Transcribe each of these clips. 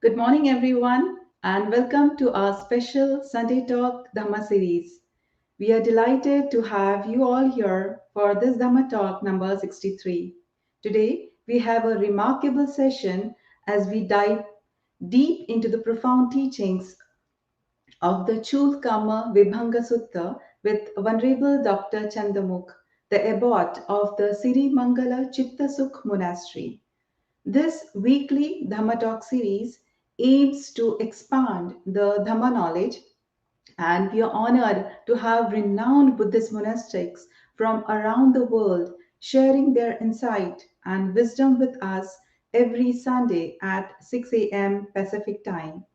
Good morning, everyone, and welcome to our special Sunday Talk Dhamma series. We are delighted to have you all here for this Dhamma Talk number 63. Today, we have a remarkable session as we dive deep into the profound teachings of the Cullakammavibhaṅga Sutta with Venerable Dr. Candamukha, the Abbot of the Sirimangala Cittasukha Monastery. This weekly Dhamma Talk series aims to expand the Dhamma knowledge, and we are honored to have renowned Buddhist monastics from around the world sharing their insight and wisdom with us every Sunday at 6 a.m. Pacific Time.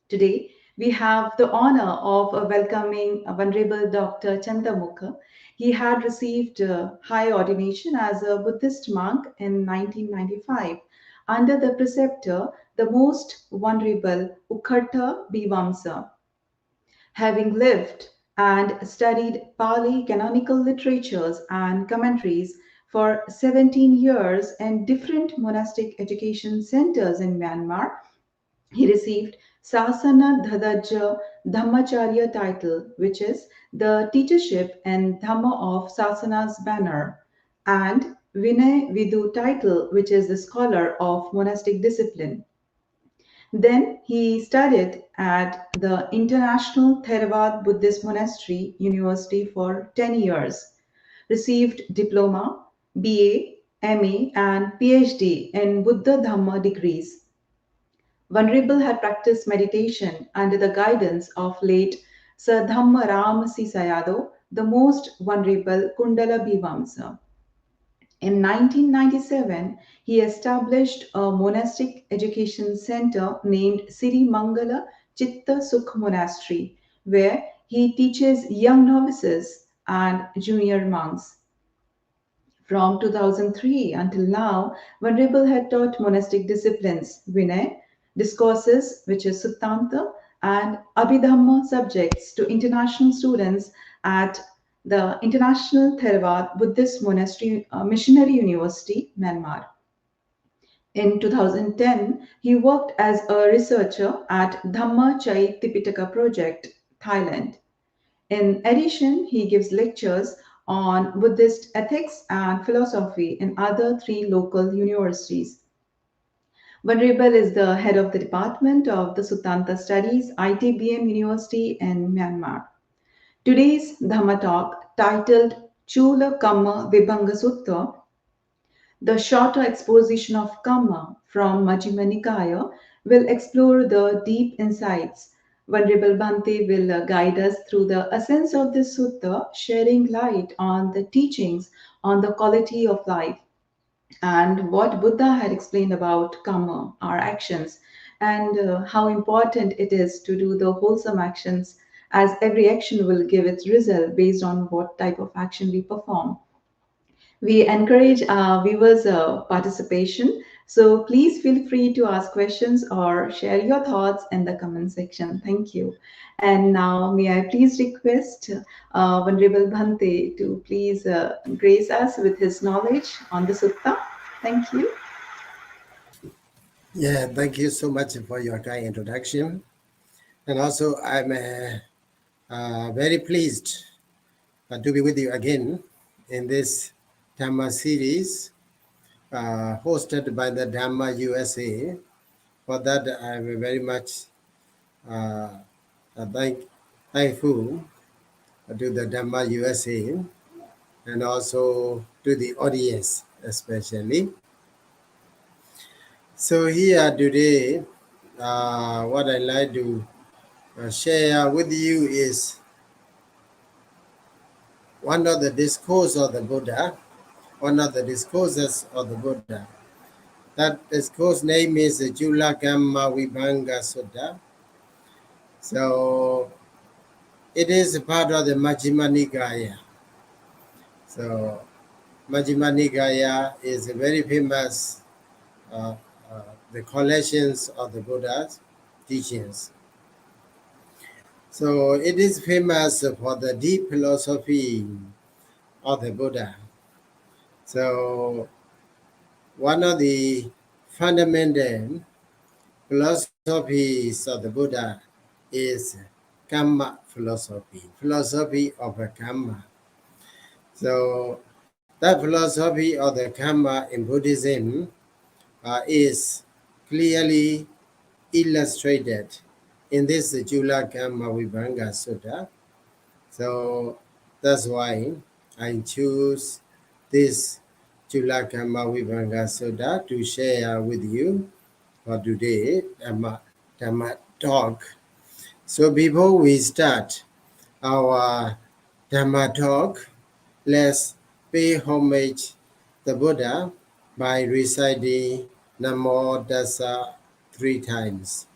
Today, we have the honor of welcoming Venerable Dr. Candamukha. He had received high ordination as a Buddhist monk in 1995 under the preceptor, the Most Venerable Ukkarta Bivamsa. Having lived and studied Pali canonical literatures and commentaries for 17 years in different monastic education centers in Myanmar, he received Sasana Dhadaja Dhammacharya title, which is the teachership and Dhamma of Sasana's banner, and Vinay Vidu title, which is the scholar of monastic discipline. Then he studied at the International Theravada Buddhist Monastery University for 10 years, received diploma, BA, MA, and PhD in Buddha Dhamma degrees. Venerable had practiced meditation under the guidance of late Sir Dhamma Ram Sayadaw, the Most Venerable Kundala Bhivamsa. In 1997, he established a monastic education center named Sirimangala Cittasukha Monastery, where he teaches young novices and junior monks. From 2003 until now, Venerable had taught monastic disciplines, Vinay, discourses, which is Suttanta, and Abhidhamma subjects to international students at the International Theravada Buddhist Monastery Missionary University, Myanmar. In 2010, he worked as a researcher at Dhamma Chai Tipitaka Project, Thailand. In addition, he gives lectures on Buddhist ethics and philosophy in other three local universities. Venerable is the head of the Department of the Suttanta Studies, ITBM University in Myanmar. Today's Dhamma Talk, titled Cullakammavibhaṅga Sutta, the shorter exposition of Kamma from Majjhima Nikaya, will explore the deep insights. Venerable Bhante will guide us through the essence of this sutta, sharing light on the teachings on the quality of life and what Buddha had explained about karma, our actions, and how important it is to do the wholesome actions, as every action will give its result based on what type of action we perform. We encourage our viewers' participation, so please feel free to ask questions or share your thoughts in the comment section. Thank you. And now, may I please request Venerable Bhante to please grace us with his knowledge on the sutta. Thank you. Yeah, thank you so much for your kind introduction. And also, I'm very pleased to be with you again in this Dhamma series hosted by the Dhamma USA. For that, I'm very much thankful to the Dhamma USA and also to the audience especially. So here today, what I'd like to share with you is one of the discourses of the Buddha, one of the discourses of the Buddha. That discourse name is Cullakammavibhaṅga Sutta. So it is part of the Majjhima Nikaya. So Majjhima Nikaya is a very famous the collections of the Buddha's teachings. So it is famous for the deep philosophy of the Buddha. So one of the fundamental philosophies of the Buddha is Kamma philosophy, philosophy of a Kamma. So that philosophy of the Kamma in Buddhism is clearly illustrated in this Cullakammavibhaṅga Sutta. So that's why I choose this Cullakammavibhaṅga Sutta to share with you for today, Dhamma talk. So before we start our Dhamma talk, let's pay homage the Buddha by reciting Namo Tassa 3 times.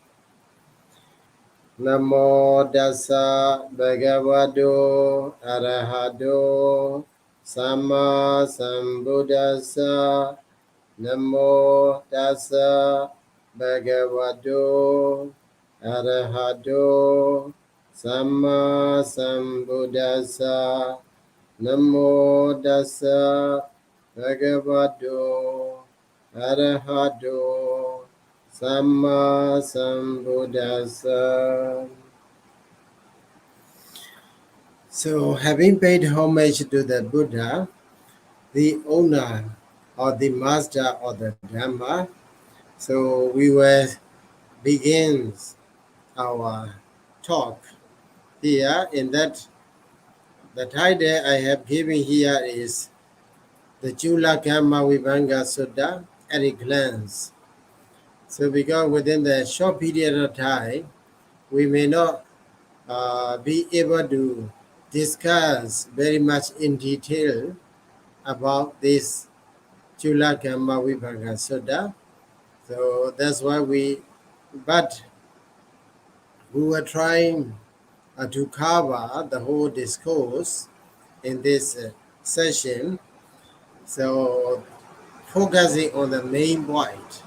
Namo Tassa Bhagavato Arahato Samma Sambuddhassa. Namo Tassa Bhagavato Arahato Samma Sambuddhassa. Namo Tassa Bhagavato Arahato Samma Sambuddhassa. So, having paid homage to the Buddha, the owner or the master of the Dhamma, so we will begin our talk here. In that, the title I have given here is the Cullakammavibhaṅga Sutta at a glance. So because within the short period of time, we may not be able to discuss very much in detail about this Cullakammavibhaṅga Sutta. So that's why but we were trying to cover the whole discourse in this session. So focusing on the main point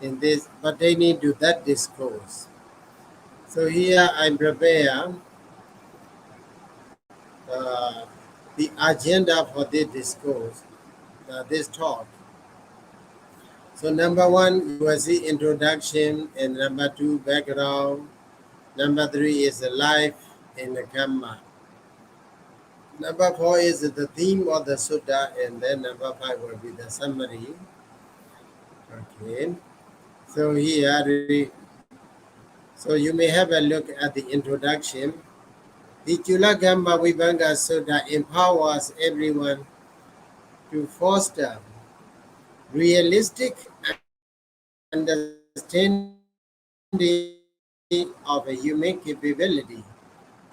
in this pertaining to that discourse. So here I prepare the agenda for this discourse, this talk. So number 1, you will see introduction, and number 2, background. Number 3 is the life in the Kamma. Number 4 is the theme of the Sutta, and then number 5 will be the summary. Okay. So here, so you may have a look at the introduction. The Cullakammavibhaṅga Sutta empowers everyone to foster realistic understanding of a human capability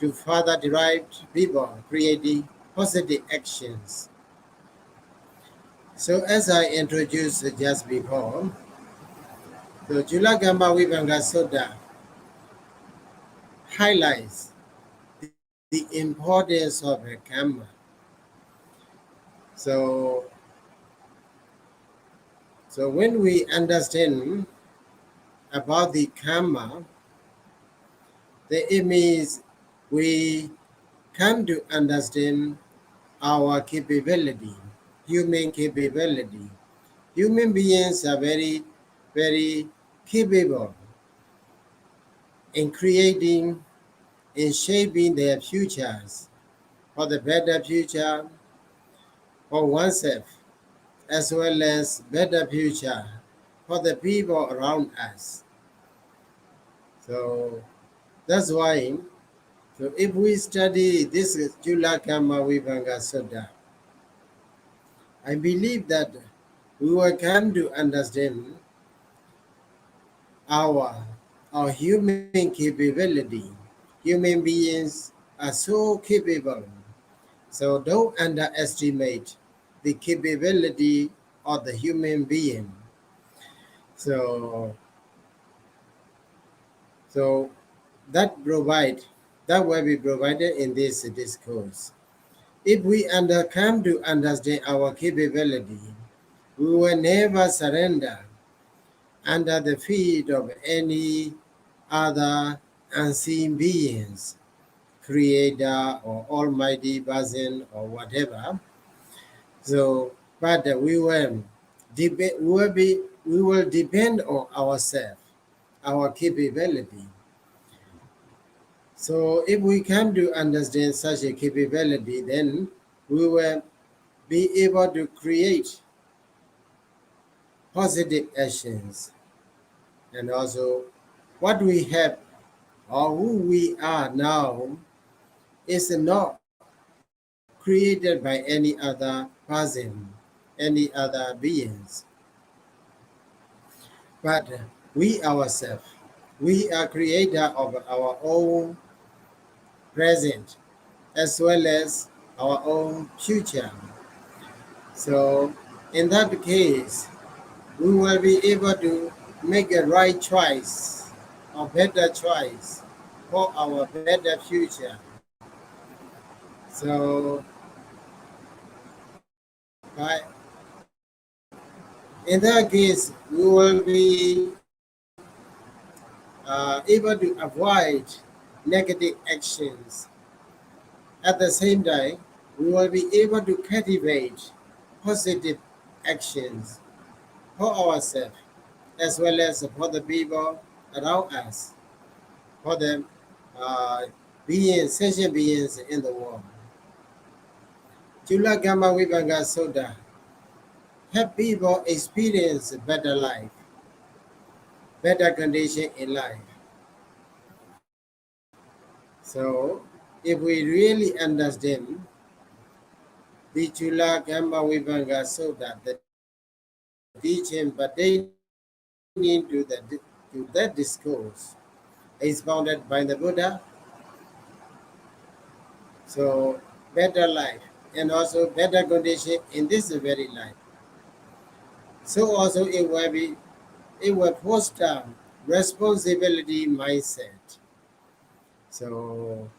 to further derive people creating positive actions. So as I introduced just before, the Cullakammavibhaṅga Sutta highlights the importance of a Kamma. So when we understand about the Kamma, then it means we come to understand our capability, human capability. Human beings are very, very capable in creating, in shaping their futures for the better future for oneself, as well as better future for the people around us. So that's why, so if we study this Cullakammavibhaṅga Sutta, I believe that we will come to understand our human capability. Human beings are so capable. So don't underestimate the capability of the human being. So that will be provided in this discourse. If we come to understand our capability, we will never surrender under the feet of any other unseen beings, creator or almighty person or whatever. So, but we will depend on ourselves our capability. So if we come to understand such a capability, then we will be able to create positive actions. And also what we have or who we are now is not created by any other person, any other beings, but we ourselves. We are creator of our own present as well as our own future. So in that case, we will be able to make a right choice, a better choice for our better future. So in that case, we will be able to avoid negative actions. At the same time, we will be able to cultivate positive actions for ourselves as well as for the people around us, for the uh, beings, sentient beings in the world. Cullakammavibhaṅga Sutta help people experience a better life, better condition in life. So if we really understand the Cullakammavibhaṅga Sutta, the teaching pertaining to that discourse expounded by the Buddha, so better life and also better condition in this very life. So also it will foster responsibility mindset. So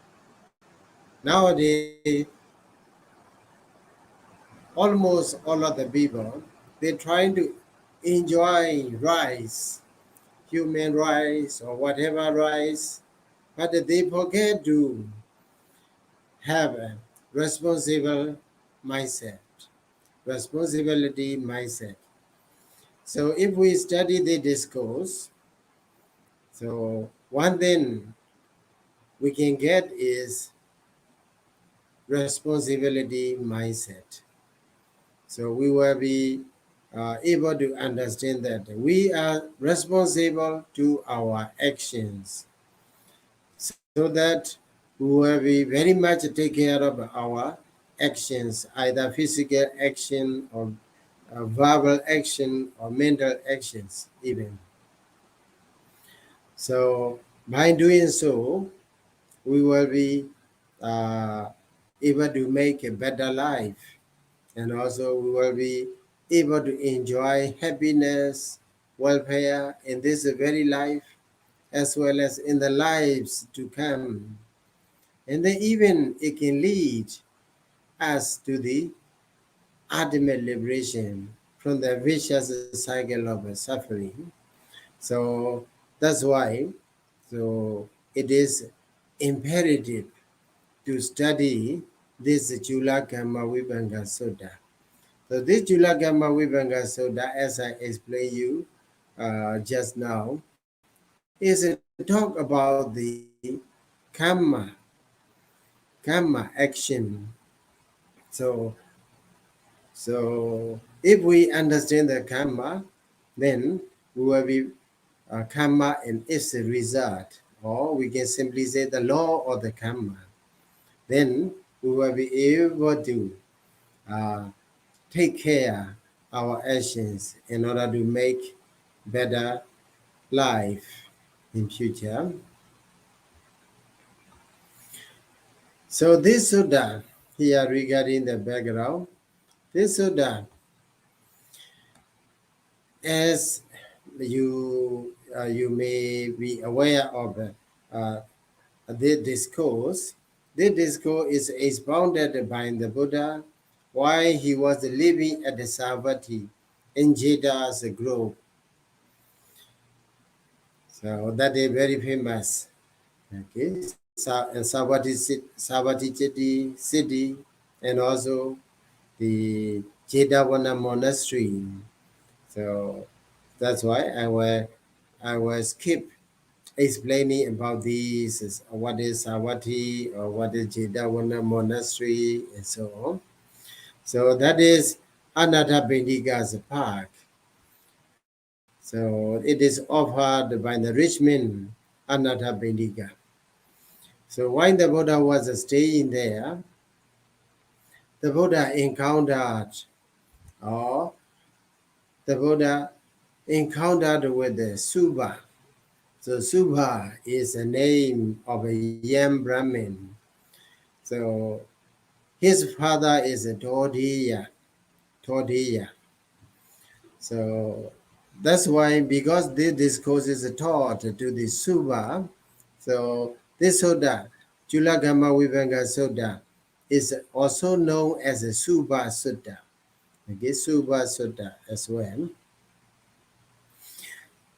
nowadays, almost all of the people, they're trying to enjoy rights, human rights or whatever rights, but they forget to have a responsible mindset, responsibility mindset. So if we study the discourse, so one thing we can get is responsibility mindset. So we will be able to understand that we are responsible to our actions, so that we will be very much take care of our actions, either physical action or verbal action or mental actions even. So by doing so, we will be uh, able to make a better life, and also we will be able to enjoy happiness, welfare in this very life, as well as in the lives to come. And then even it can lead us to the ultimate liberation from the vicious cycle of suffering. So that's why, so it is imperative to study this Cullakammavibhaṅga Sutta. So this Cullakammavibhaṅga Sutta, as I explained you just now, is a talk about the Kamma, Kamma action. So, so if we understand the Kamma, then we will be Kamma and its result, or we can simply say the law of the Kamma. Then we will be able to uh, take care our actions in order to make better life in future. So this Sutta here regarding the background, this Sutta, as you may be aware of uh, the discourse. This discourse is expounded by the Buddha while he was living at the Savatthi in Jedah's grove. So that is very famous. Okay, Savatthi city, and also the Jedavana Monastery. So that's why I will I will skip explaining about these, what is Savatthi or what is Jedavana Monastery and so on. So that is Anathapindika's park. So it is offered by the rich man Anathapindika. So while the Buddha was staying there, the Buddha encountered or the Buddha encountered with the Suba. So Suba is the name of a young Brahmin. So his father is a Todiya. So that's why, because this discourse is taught to the Suba, so this Sutta, Cullakammavibhaṅga Sutta, is also known as a Suba Sutta. Okay, Suba Sutta as well.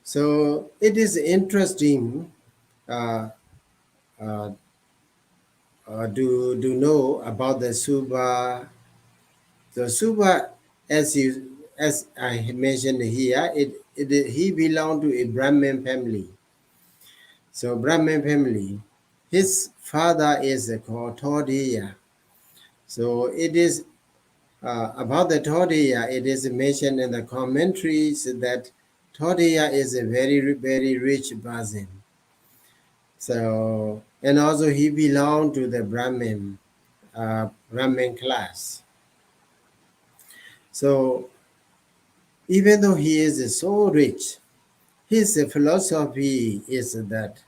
So it is interesting to know about the Suba. The Suba, as I mentioned here, he belonged to a Brahmin family. So Brahmin family, his father is called Todiya. So it is about the Todiya. It is mentioned in the commentaries that Todiya is a very, very rich person. So, and also he belonged to the Brahmin class. So even though he is so rich, his philosophy is that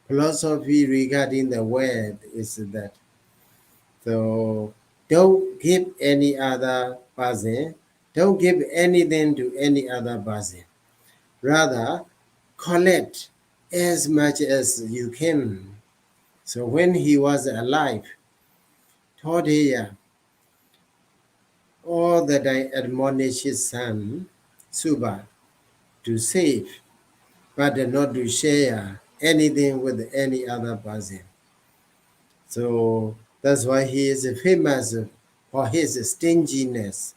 philosophy regarding the world is that, so don't give any other person, don't give anything to any other person. Rather, collect as much as you can. So when he was alive, Todiya, all that I admonish his son, Suba, to save, but not to share anything with any other person. So that's why he is famous for his stinginess.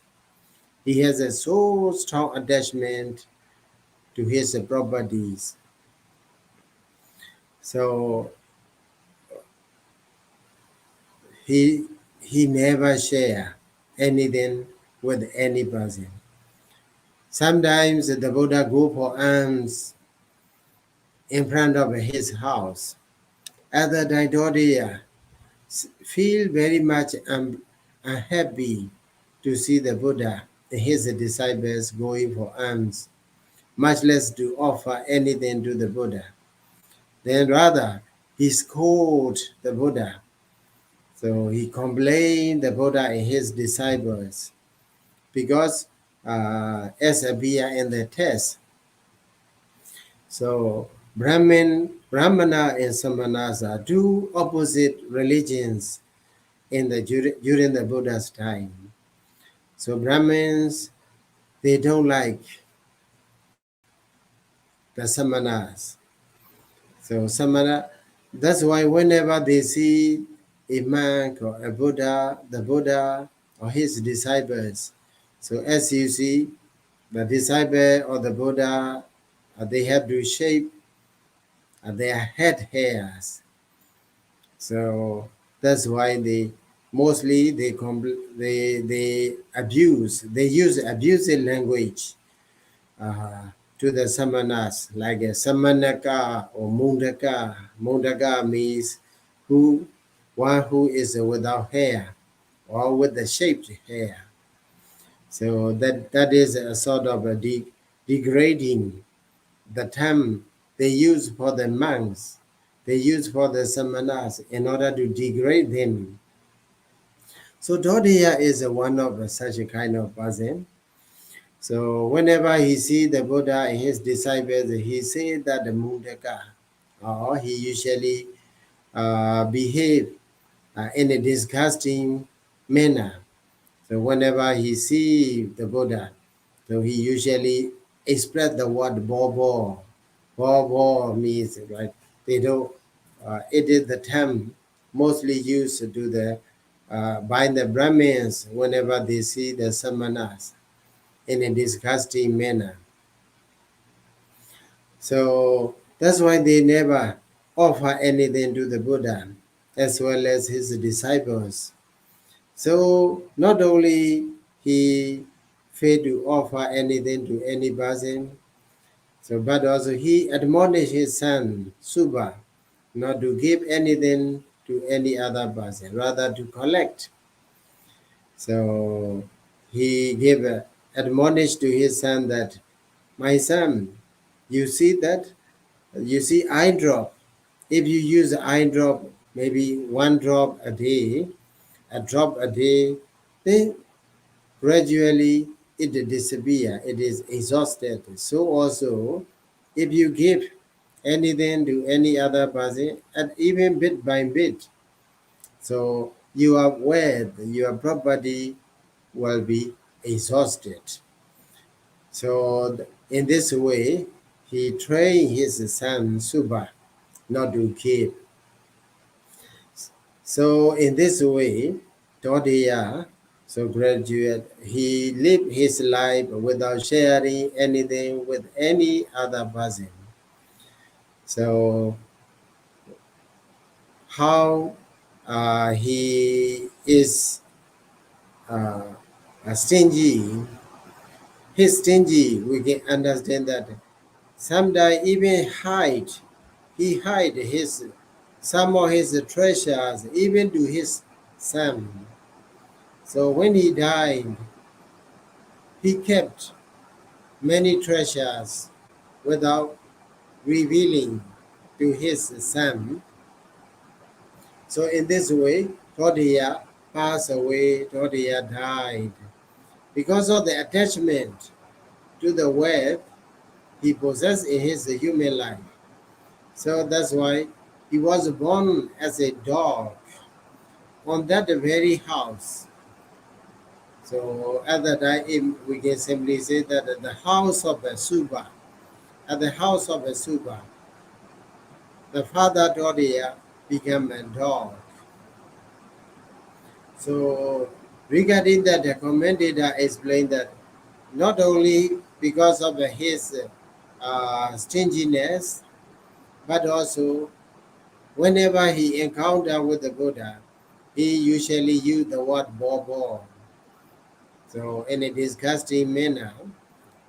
He has a so strong attachment to his properties. So he never share anything with any person. Sometimes the Buddha go for alms in front of his house. Other Daidodia feel very much unhappy to see the Buddha and his disciples going for alms, much less to offer anything to the Buddha. Then rather, he scolded the Buddha. So he complained the Buddha and his disciples because as appear in the text, so Brahmana and Samanas are two opposite religions during the Buddha's time. So Brahmins, they don't like the Samanas. So Samana, that's why whenever they see a monk or a Buddha, the Buddha or his disciples, so as you see, the disciple or the Buddha, they have to shape their head hairs. So that's why they mostly they use abusive language to the samanas, like a samanaka or mundaka. Mundaka means one who is without hair or with the shaped hair. So that is a sort of a degrading the term they use for the monks, they use for the samanas in order to degrade them. So Dodiya is one of such a kind of person. So whenever he see the Buddha and his disciples, he say that the mundaka, or he usually behave in a disgusting manner. So whenever he see the Buddha, so he usually express the word bobo. Bobo means like they don't. It is the term mostly used to do the by the Brahmins whenever they see the samanas in a disgusting manner. So that's why they never offer anything to the Buddha as well as his disciples. So not only he failed to offer anything to any person, so but also he admonished his son Suba not to give anything to any other person, rather to collect. So he gave admonished to his son that, my son, you see that, you see eye drop. If you use eye drop, maybe one drop a day, a drop a day, then gradually it disappear. It is exhausted. So also, if you give anything to any other person, and even bit by bit, so your wealth, your property will be exhausted. So in this way, he trained his son Suba not to give. So in this way, Todiya, so graduate, he lived his life without sharing anything with any other person. So how he is stingy, he's stingy, we can understand that. Sometimes even he hide his some of his treasures even to his son. So when he died, he kept many treasures without revealing to his son. So in this way, Todiya passed away, Todiya died. Because of the attachment to the wealth he possessed in his human life. So that's why he was born as a dog on that very house. So at that time, we can simply say that at the house of a Suba, at the house of a Suba, the father Todiya became a dog. So regarding that, the commentator explained that not only because of his stinginess, but also whenever he encountered with the Buddha, he usually used the word bobo, so in a disgusting manner.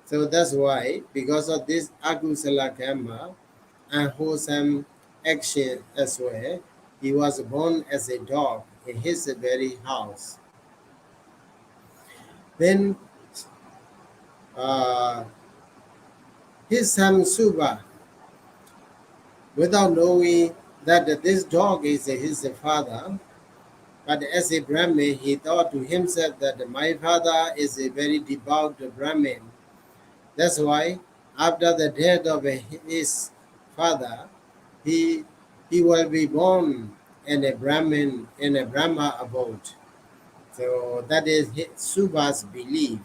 So that's why, because of this akusala karma and wholesome action as well, he was born as a dog in his very house. Then uh, his son Suba, without knowing that this dog is his father, but as a Brahmin, he thought to himself that my father is a very devout Brahmin. That's why after the death of his father, he will be born in a Brahmin, in a Brahma abode. So that is Suba's belief.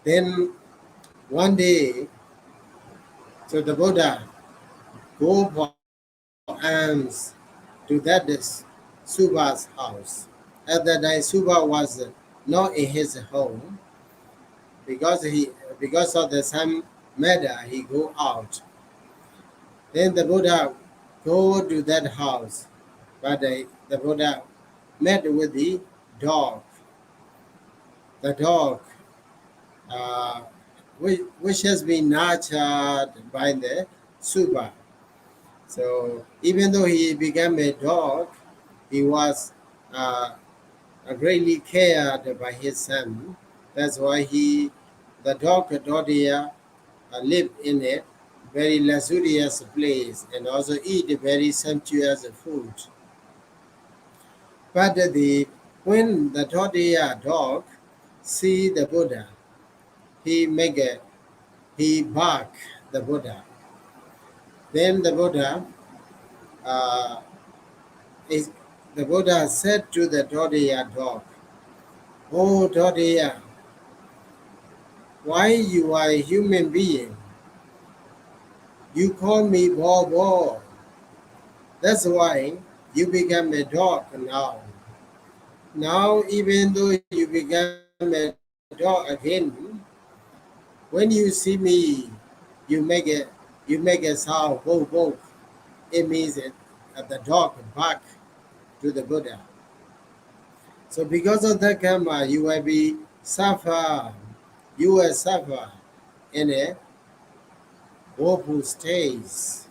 Then one day, so the Buddha go for alms to that Suba's house. At that time, Suba was not in his home because of the some matter he go out. Then the Buddha go to that house, but the Buddha met with the dog. The dog, uh, which has been nurtured by the Suba. So even though he became a dog, he was greatly cared by his son. That's why the dog Dodia lived in a very luxurious place and also eat very sumptuous food. But when the Dodia dog see the Buddha, he bark the Buddha. Then the Buddha uh, is the Buddha said to the Dodia dog, "Oh Dodia, why you are a human being? You call me Bobo. That's why you become a dog now. Now, even though you become a dog again, when when you see me, you make a sound, whoa, whoa. It means that the dog bark to the Buddha. So because of that karma, you will be suffer. You will suffer in a woeful state.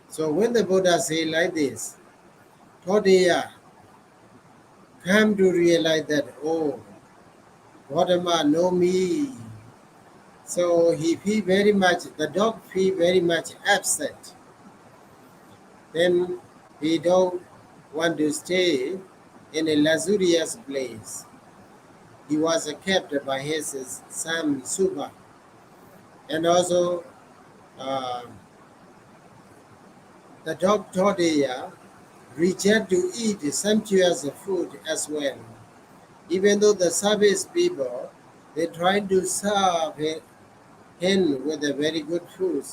So when the Buddha say like this, Todiya, come to realize that, oh, Gautama know me. So he feel very much, the dog feel very much upset. Then he don't want to stay in a luxurious place. He was kept by his son Suba. And also uh, the dog Todiya reject to eat sumptuous food as well. Even though the service people, they try to serve him with a very good food,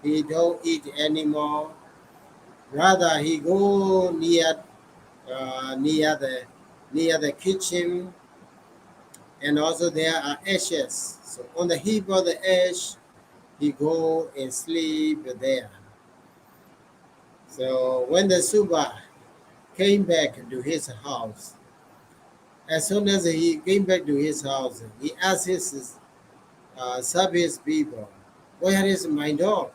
he don't eat anymore. Rather, he go near the kitchen, and also there are ashes. So on the heap of the ash, he go and sleep there. So when the Suba came back to his house, as soon as he came back to his house, he asked his service people, "Where is my dog?"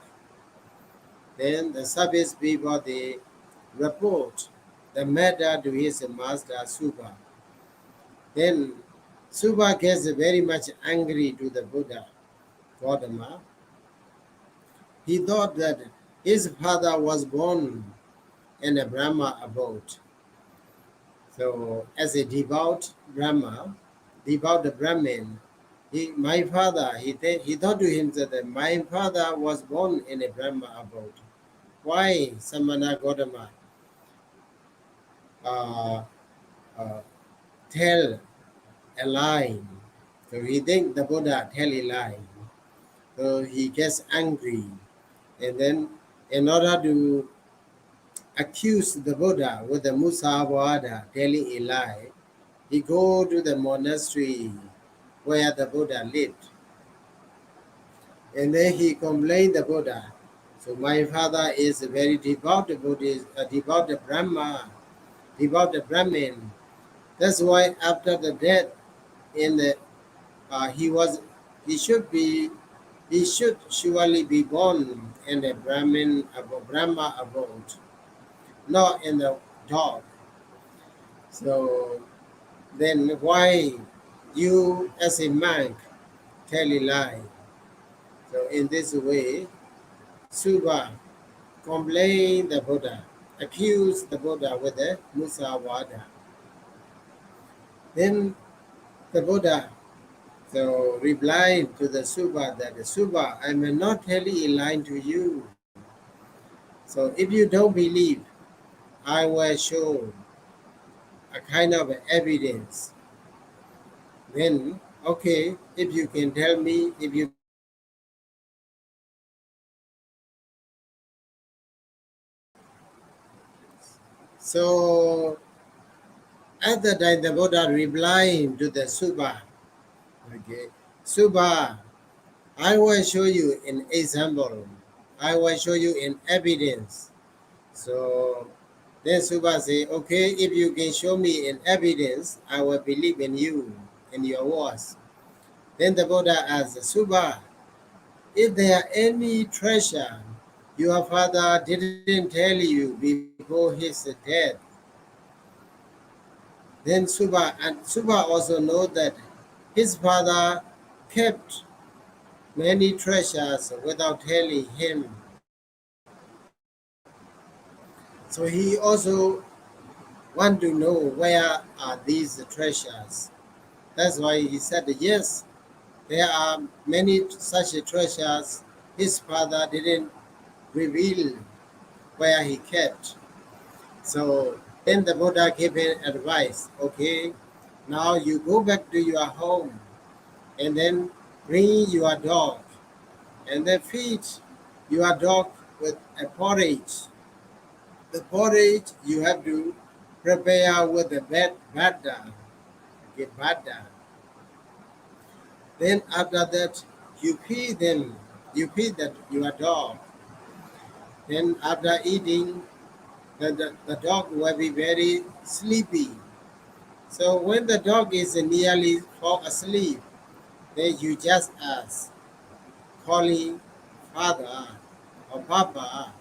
Then the service people, they report the matter to his master Suba. Then Suba gets very much angry to the Buddha, Gautama. He thought that his father was born in a Brahma abode. So as a devout Brahmin, my father, he thought to himself that my father was born in a Brahma abode. Why Samana Gautama uh, uh, tell a lie? So he think the Buddha tell a lie. So he gets angry, and then in order to accuse the Buddha with the Musavada telling a lie, he go to the monastery where the Buddha lived. And then he complained the Buddha. So my father is a very devout Buddhist, a devout Brahmin. That's why after the death, in the he should surely be born in the Brahma abode, not in the dog. So then why you as a monk tell a lie? So in this way, Suba complained the Buddha, accused the Buddha with the Musavada. Then the Buddha replied to the Suba that, Suba, I may not tell a lie to you. So if you don't believe, I will show a kind of evidence. Then, okay, if you can tell me, if you can show me the evidence, I will believe in you. So at the time, the Buddha replied to the Suba, okay, Suba, I will show you an example. I will show you an evidence. So then Suba say, okay, if you can show me an evidence, I will believe in you, in your words. Then the Buddha asked, Suba, if there are any treasure your father didn't tell you before his death, then Suba also know that his father kept many treasures without telling him. So he also want to know where are these treasures. That's why he said, yes, there are many such treasures his father didn't reveal where he kept. So then the Buddha gave him advice, okay, now you go back to your home and then bring your dog and then feed your dog with a porridge. The porridge you have to prepare with the bada. Okay, bada. Then after that, you feed them. You feed that your dog. Then after eating, the dog will be very sleepy. So when the dog is nearly fall asleep, then you just ask, calling father or papa,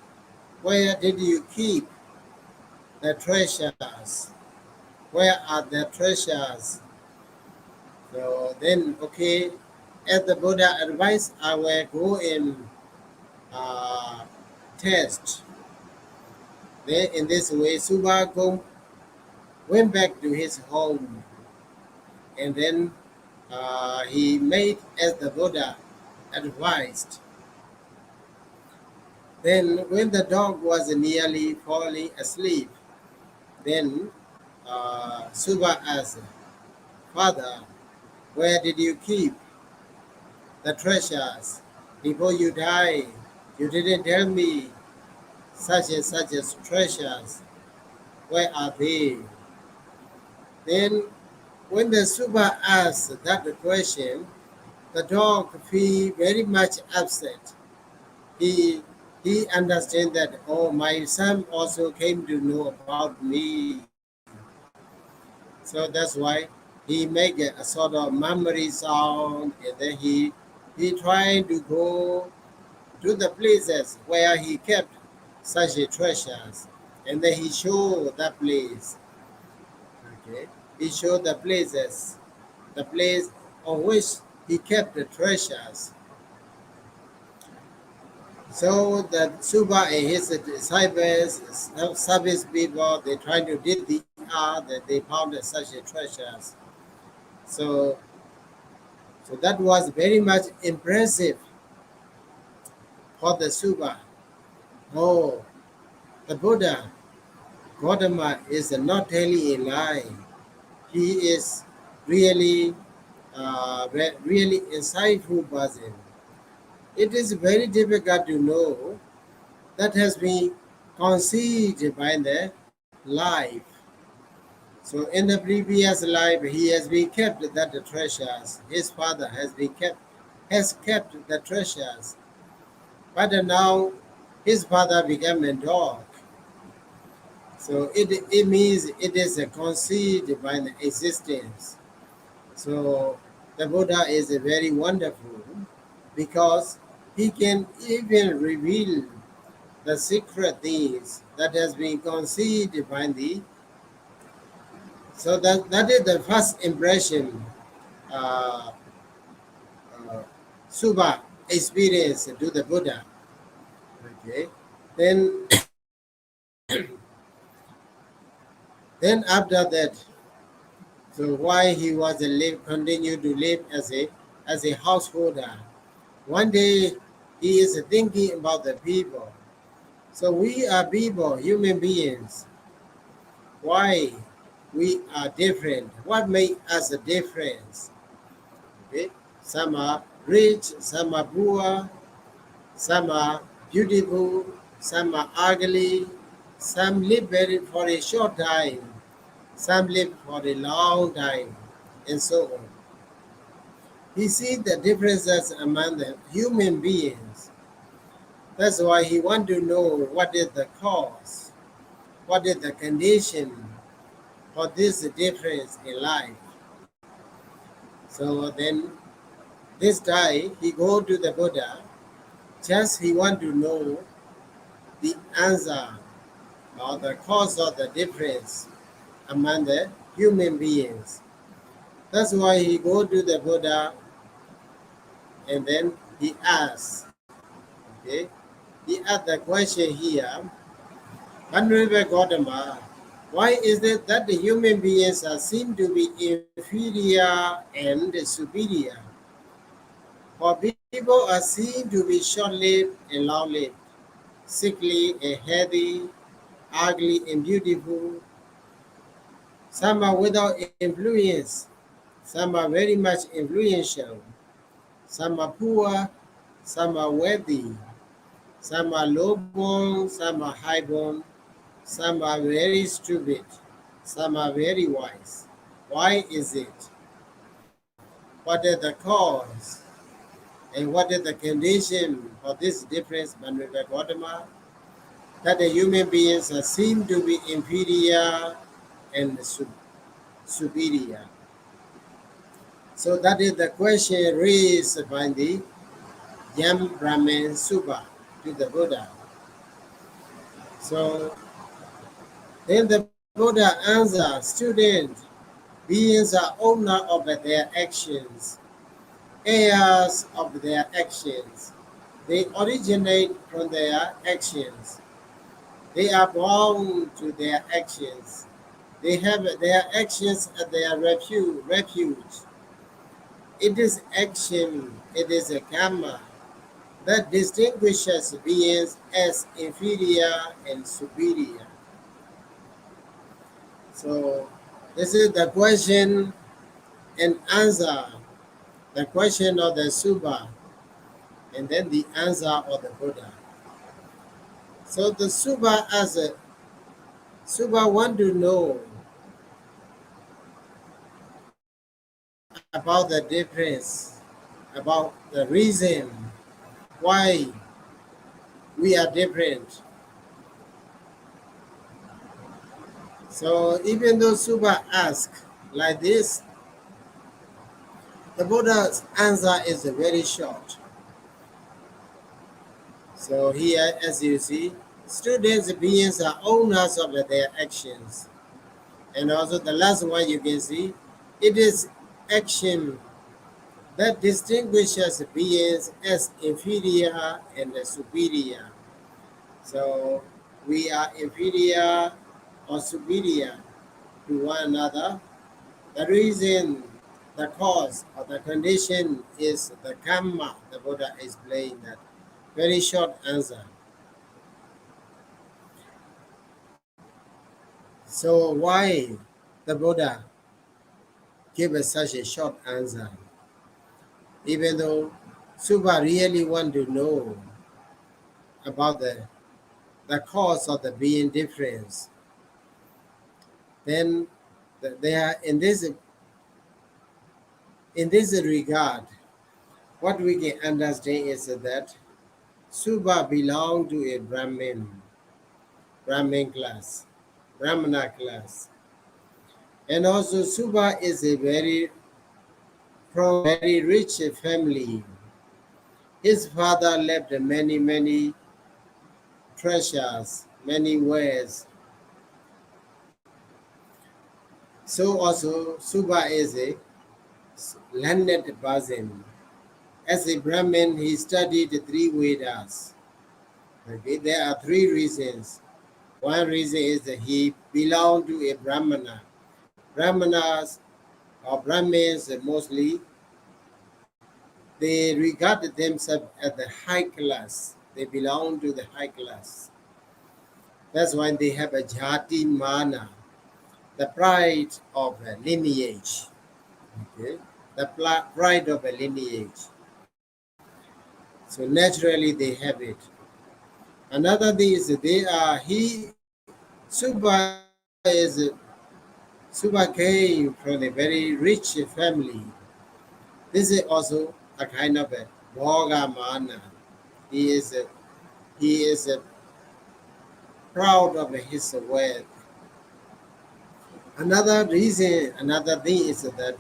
where did you keep the treasures? Where are the treasures? So then, okay, as the Buddha advised, I will go and test. Then in this way, Suba went back to his home, and then he made as the Buddha advised. Then when the dog was nearly falling asleep, then Suba asked, Father, where did you keep the treasures? Before you die, you didn't tell me such and such as treasures. Where are they? Then when the Suba asked that question, the dog feel very much upset. He he understand that, oh, my son also came to know about me. So that's why he make a sort of murmuring sound, and then he trying to go to the places where he kept such a treasures, and then he show that place. Okay, he showed the place on which he kept the treasures. So that Suba and his disciples, service people, they trying to dig the earth that they found such a treasures. So, so that was very much impressive for the Suba. Oh, the Buddha, Gautama is not telling a lie. He is really, really insightful person. It is very difficult to know that has been conceived by the life. So in the previous life, he has been kept that the treasures. His father has kept the treasures. But now his father became a dog. So it means it is a conceived by the existence. So the Buddha is a very wonderful because he can even reveal the secret things that has been conceived by the. So that is the first impression uh, Suba experienced to the Buddha. Okay, then then after that, so why he was continue to live as a householder. One day he is thinking about the people. So we are people, human beings. Why we are different? What makes us a difference? Okay? Some are rich, some are poor, some are beautiful, some are ugly, some live for a short time, some live for a long time, and so on. He sees the differences among the human beings. That's why he wants to know what is the cause, what is the condition for this difference in life. So then this guy, he go to the Buddha, just he want to know the answer or the cause of the difference among the human beings. That's why he go to the Buddha and then he asks, okay, he asked the question here, Honorable Gautama, why is it that the human beings are seen to be inferior and superior? For people are seen to be short-lived and long-lived, sickly and healthy, ugly and beautiful. Some are without influence. Some are very much influential. Some are poor. Some are wealthy. Some are low-born. Some are high-born. Some are very stupid. Some are very wise. Why is it? what is the cause, and what is the condition for this difference between Gautama, that the human beings seem to be inferior and superior. So that is the question raised by the Yam Brahmin Suba to the Buddha. So then the Buddha answers, student, beings are owner of their actions, heirs of their actions. They originate from their actions. They are bound to their actions. They have their actions as their refuge. It is action, it is a Kamma that distinguishes beings as inferior and superior. So this is the question and answer, the question of the Suba, and then the answer of the Buddha. So the Suba as a Suba want to know about the difference, about the reason why we are different. So even though Suba asks like this, the Buddha's answer is very short. So here, as you see, students, beings are owners of their actions. And also the last one you can see, it is action that distinguishes beings as inferior and superior. So we are inferior or superior to one another. The reason, the cause, or the condition is the Kamma. The Buddha explained that. Very short answer. So why the Buddha give us such a short answer? Even though Suba really want to know about the cause of the being difference, then they are in this regard, what we can understand is that Suba belonged to a Brahmin class, Brahmana class. And also Suba is a from very rich family. His father left many treasures, many wares. So also Suba is a learned person. As a Brahmin, he studied 3 Vedas. Okay, there are 3 reasons. One reason is that he belonged to a Brahmana. Brahmanas or Brahmins mostly, they regarded themselves as the high class. They belong to the high class. That's why they have a jati mana, the pride of a lineage. Okay? The pride of a lineage. So naturally they have it. Another thing is Suba came from a very rich family. This is also a kind of a Bhoga mana. He is proud of his wealth. Another thing is that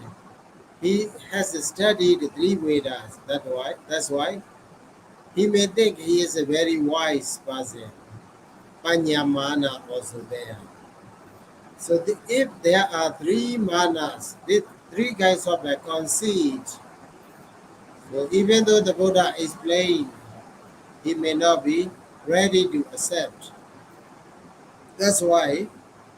he has studied 3 Vedas. That's why he may think he is a very wise person. Panyamana also there. So if there are 3 manas, the 3 kinds of conceit, so even though the Buddha explained, he may not be ready to accept. That's why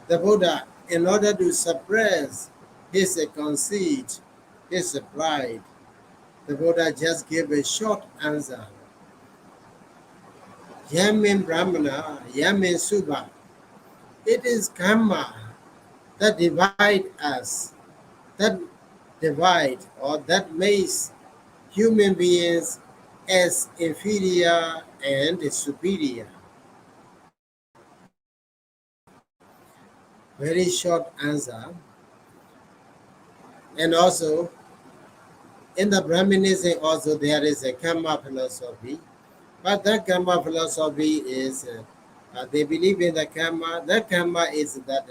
the Buddha, in order to suppress his conceit, his pride, the Buddha just gave a short answer. Yamin Brahmana, Yamin Suba. It is Kamma that divide us, that divide or that makes human beings as inferior and superior. Very short answer. And also, in the Brahminism also there is a Kamma philosophy, but that Kamma philosophy is, they believe in the Kamma. That Kamma is that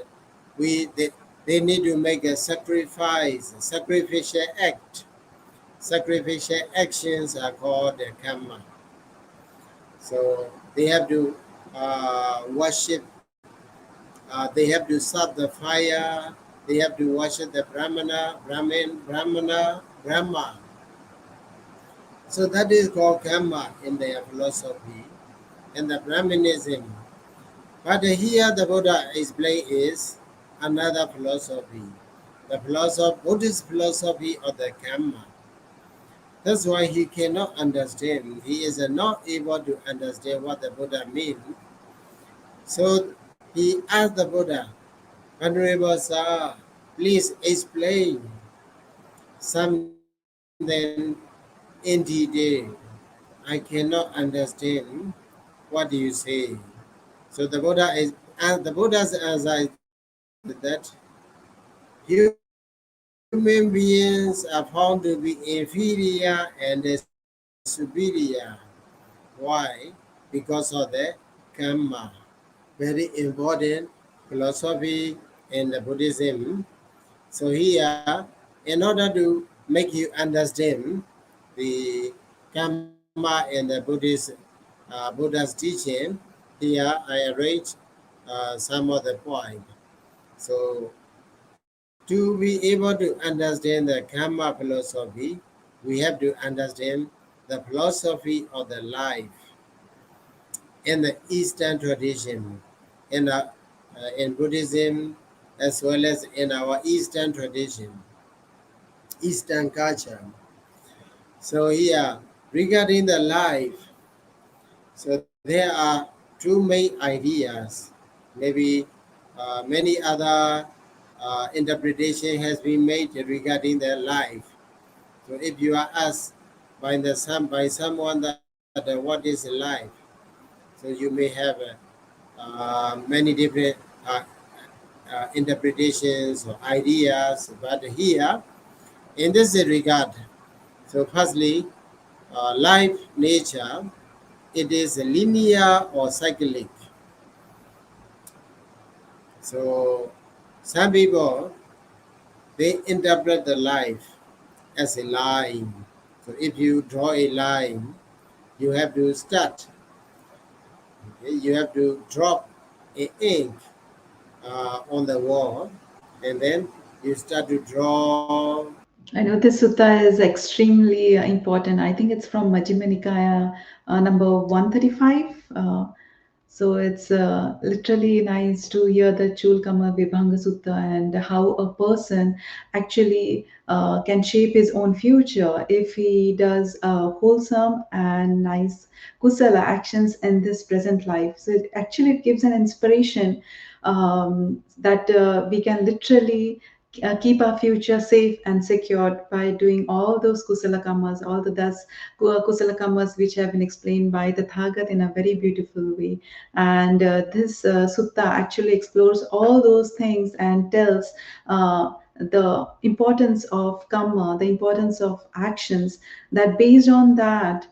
they need to make a sacrifice, sacrificial act. Sacrificial actions are called the Kamma. So they have to worship, they have to start the fire, they have to worship the Brahma. So that is called Kamma in their philosophy and the Brahminism. But here the Buddha explains is another philosophy, the Buddhist philosophy of the Kamma. That's why he cannot understand. He is not able to understand what the Buddha means. So he asked the Buddha, Venerable Sir, please explain something in detail. I cannot understand what do you say. So the Buddha's answer is that human beings are found to be inferior and superior. Why? Because of the Kamma. Very important philosophy in the Buddhism. So here, in order to make you understand the Kamma and the Buddha's teaching, here I arrange some of the point. So to be able to understand the Kamma philosophy, we have to understand the philosophy of the life in the Eastern tradition, in Buddhism, as well as in our Eastern tradition, Eastern culture. So here, regarding the life, so there are two main ideas. Maybe many other interpretation has been made regarding their life. So if you are asked by someone that what is life, so you may have many different interpretations or ideas. But here, in this regard, so firstly, life nature, it is linear or cyclic. So some people, they interpret the life as a line. So if you draw a line, you have to start. Okay? You have to drop a ink on the wall, and then you start to draw. I know this sutta is extremely important. I think it's from Majjhima Nikaya, number 135. So it's literally nice to hear the Cullakammavibhaṅga Sutta and how a person actually can shape his own future if he does wholesome and nice kusala actions in this present life. So it actually gives an inspiration that we can literally keep our future safe and secured by doing all those kusala kammas, all the kusala kammas which have been explained by the Thagat in a very beautiful way. And this sutta actually explores all those things and tells the importance of karma, the importance of actions, that based on that,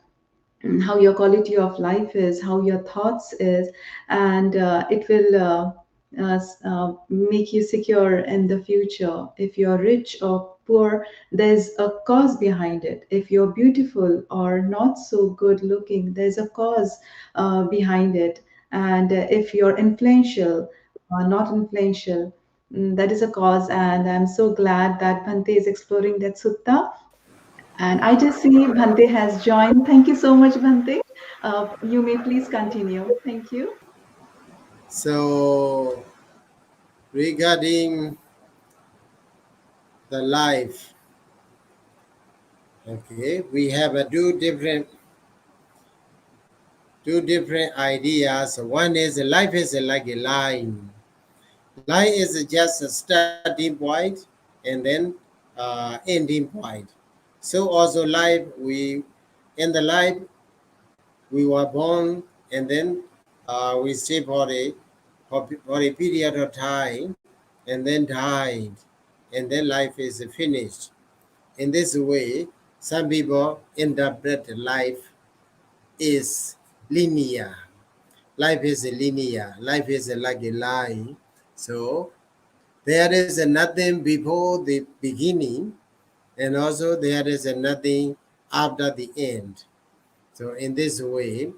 how your quality of life is, how your thoughts is, and it will make you secure in the future. If you're rich or poor, there's a cause behind it. If you're beautiful or not so good looking, there's a cause behind it. And if you're influential or not influential, that is a cause. And I'm so glad that Bhante is exploring that sutta, and I just see Bhante has joined. Thank you so much, Bhante. You may please continue. Thank you. So regarding the life, okay, we have two different ideas. One is life is like a line. Line is just a starting point and then ending point. So also life, in the life we were born, and then we stay for a period of time, and then died, and then life is finished. In this way, some people interpret life is linear. Life is linear. Life is like a line. So there is nothing before the beginning, and also there is nothing after the end. So in this way,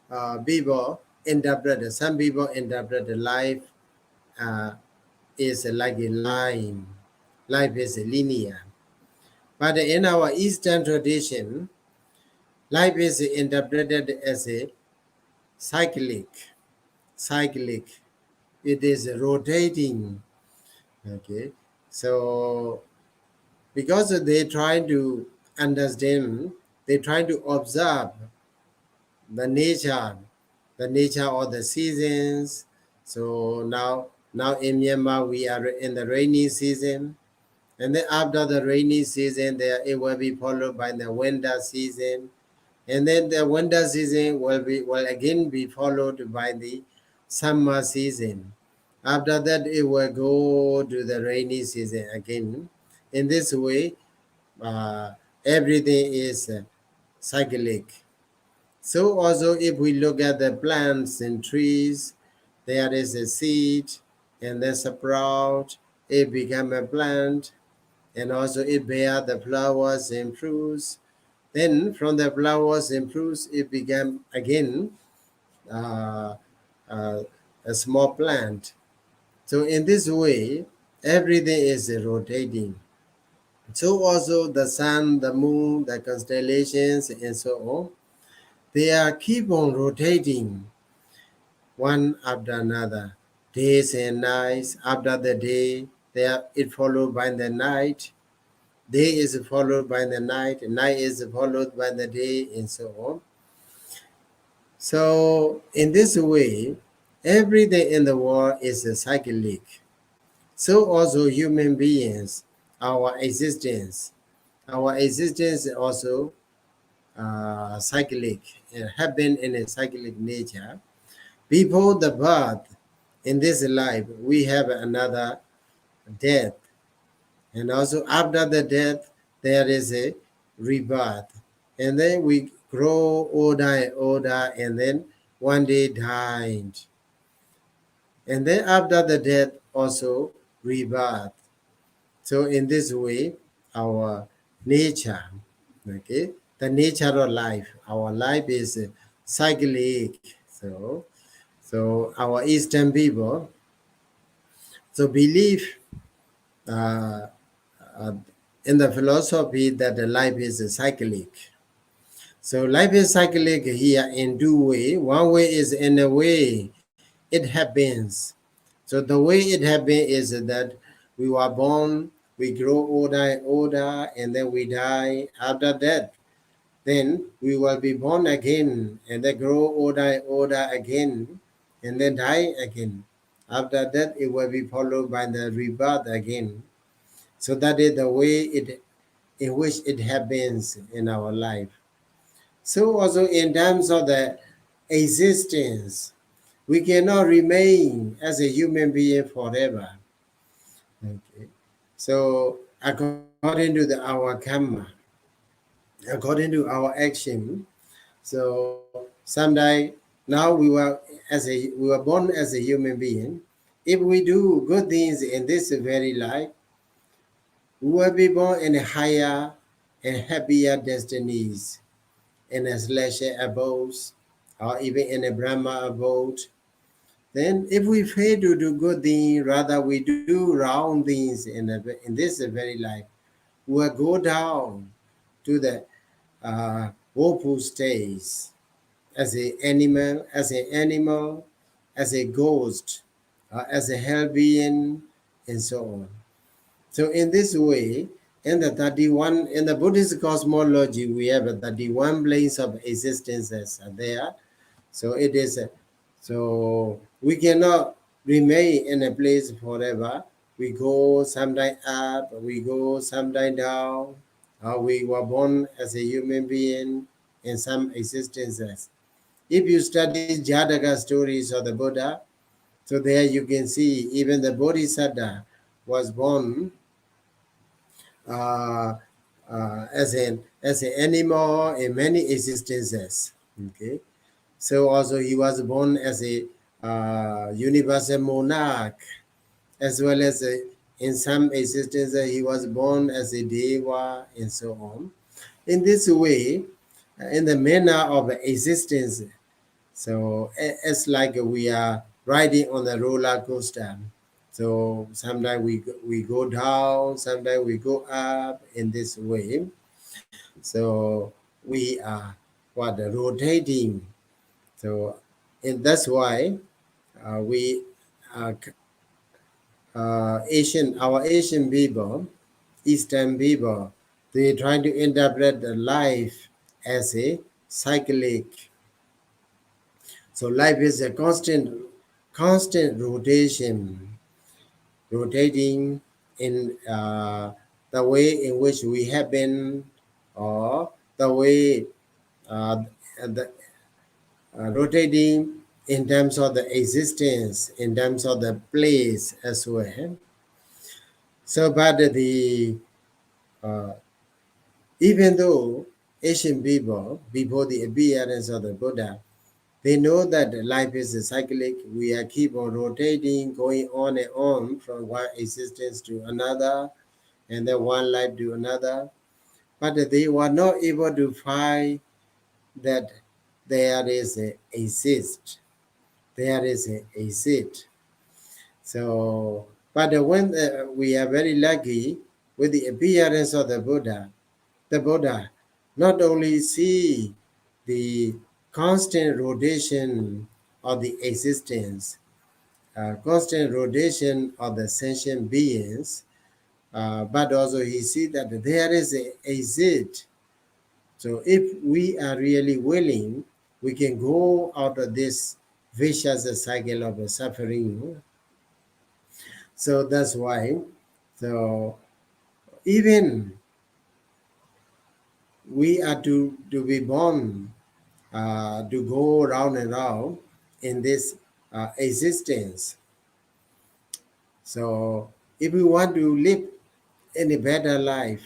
some people interpret life uh, is like a line. Life is linear. But in our Eastern tradition, life is interpreted as a cyclic. Cyclic. It is rotating. Okay. So because they try to understand, they try to observe the nature of the seasons. So now in Myanmar we are in the rainy season, and then after the rainy season there it will be followed by the winter season, and then the winter season will again be followed by the summer season. After that it will go to the rainy season again. In this way, uh, everything is cyclic. So also if we look at the plants and trees, there is a seed and then sprout, it become a plant, and also it bear the flowers and fruits. Then from the flowers and fruits, it became again uh, uh, a small plant. So in this way, everything is rotating. So also the sun, the moon, the constellations, and so on, they are keep on rotating one after another. Days and nights. After the day, they are it followed by the night. Day is followed by the night. Night is followed by the day, and so on. So in this way, everything in the world is a cyclic. So also human beings, our existence also cyclic, have been in a cyclic nature. Before the birth in this life, we have another death, and also after the death, there is a rebirth, and then we grow older and older, and then one day died, and then after the death also rebirth. So in this way, our nature, okay, the nature of life, our life is cyclic. So our Eastern people so believe uh, uh, in the philosophy that the life is cyclic. So life is cyclic here in two ways. One way is in a way it happens. So the way it happens is that we were born, we grow older and older, and then we die. After that, then we will be born again, and then grow older and older again, and then die again. After that, it will be followed by the rebirth again. So that is the way in which it happens in our life. So also in terms of the existence, we cannot remain as a human being forever. Okay. So according to our Kamma, according to our action, so someday now we were born as a human being. If we do good things in this very life, we will be born in a higher and happier destinies, in a celestial abodes, or even in a Brahma abode. Then if we fail to do good things, rather we do wrong things in this very life, we will go down to the woeful states as an animal, as a ghost, as a hell being, and so on. So in this way, in the Buddhist cosmology, we have 31 planes of existences are there. So it is, so we cannot remain in a place forever. We go sometime up, we go sometime down. We were born as a human being in some existences. If you study Jataka stories of the Buddha, so there you can see even the Bodhisattva was born uh, as an animal in many existences. Okay, so also he was born as a universal monarch, as well as in some existences he was born as a deva and so on. In this way, in the manner of existence, so it's like we are riding on a roller coaster. So sometimes we go down, sometimes we go up in this way. So we are rotating. So and that's why we our Asian people, Eastern people, they try to interpret the life as a cyclic. So life is a constant rotating in the way in which we have been, or the way the, rotating in terms of the existence, in terms of the place as well. So, but uh, even though Asian people, before the appearance of the Buddha, they know that life is a cyclic. We are keep on rotating, going on and on from one existence to another, and then one life to another. But they were not able to find that there is a exist. There is a exist. So, but when we are very lucky with the appearance of the Buddha not only see the constant rotation of the existence, constant rotation of the sentient beings, but also he see that there is a exit. So if we are really willing, we can go out of this vicious cycle of suffering. So that's why, so even we are to be born to go round and round in this existence. So if we want to live in a better life,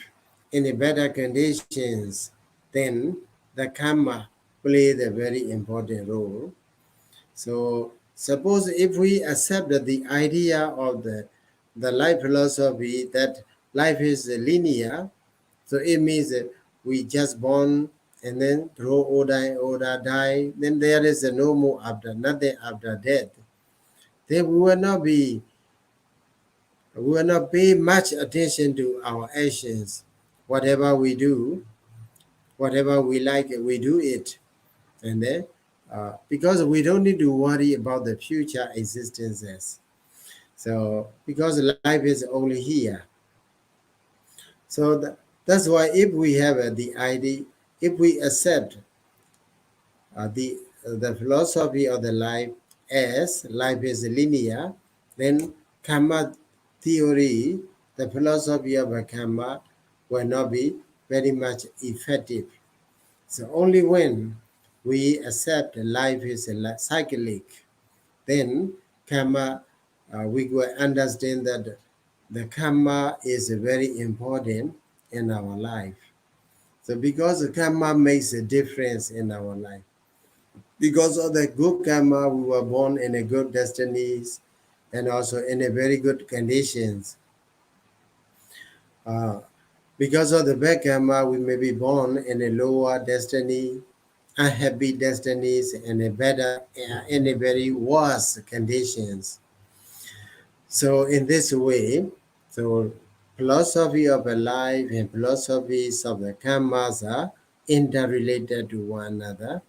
in a better conditions, then the karma plays a very important role. So suppose if we accept the idea of the life philosophy that life is linear, so it means that we just born and then grow older, die, then there is no more after, nothing after death. Then we will not pay much attention to our actions. Whatever we do, whatever we like, we do it. And then, because we don't need to worry about the future existences. So, because life is only here. So that's why if we have the idea, if we accept the philosophy of the life as life is linear, then Kamma theory, the philosophy of a Kamma, will not be very much effective. So only when we accept life is a cyclic, then Kamma, we will understand that the Kamma is very important in our life. So because the Kamma makes a difference in our life. Because of the good karma, we were born in a good destinies and also in a very good conditions. Uh, because of the bad karma, we may be born in a lower destiny, unhappy destinies, and in a very worse conditions. So in this way, so philosophy of a life and philosophies of the karmas are interrelated to one another.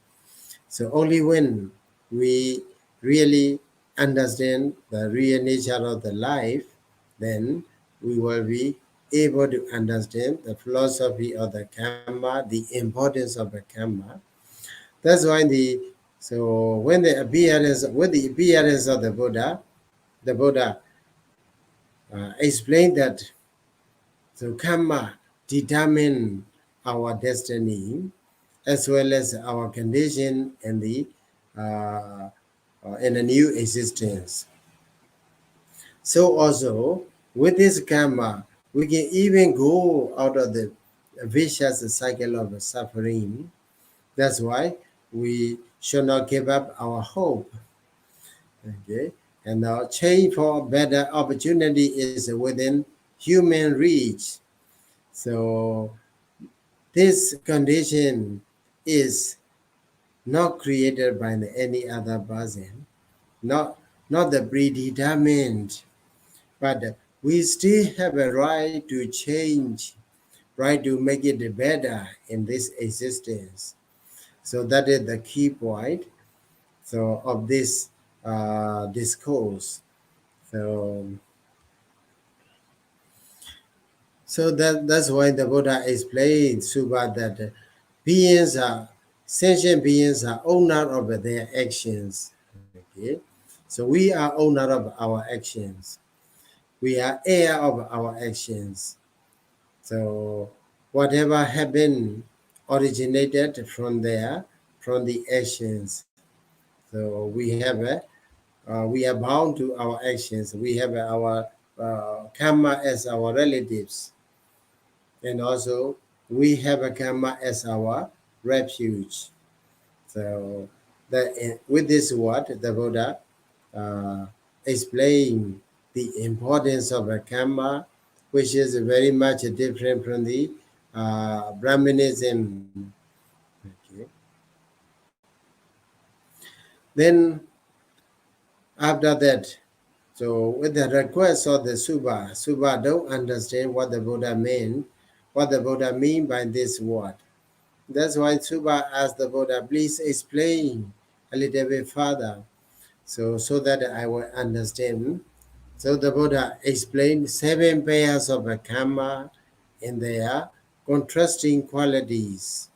So only when we really understand the real nature of the life, then we will be able to understand the philosophy of the karma, the importance of the karma. That's why when the appearance with the appearance of the Buddha explained that so karma determine our destiny as well as our condition uh, in a new existence. So also with this karma, we can even go out of vicious cycle of suffering. That's why we should not give up our hope. Okay, and our change for better opportunity is within human reach. So this condition is not created by any other person, not the predetermined, but we still have a right to change, right to make it better in this existence. So that is the key point. So of this discourse. So that's why the Buddha explained Suba that sentient beings are owner of their actions. Okay, so we are owner of our actions. We are heir of our actions. So whatever happened originated from there, from the actions. So we are bound to our actions. We have our karma as our relatives, and also we have a karma as our refuge. So with this word, the Buddha explained the importance of a karma, which is very much different from the Brahmanism. Okay. Then after that, so with the request of the Suba don't understand what the Buddha mean, what the Buddha mean by this word. That's why Suba asked the Buddha, please explain a little bit further, so that I will understand. So the Buddha explained 7 pairs of a karma in their contrasting qualities.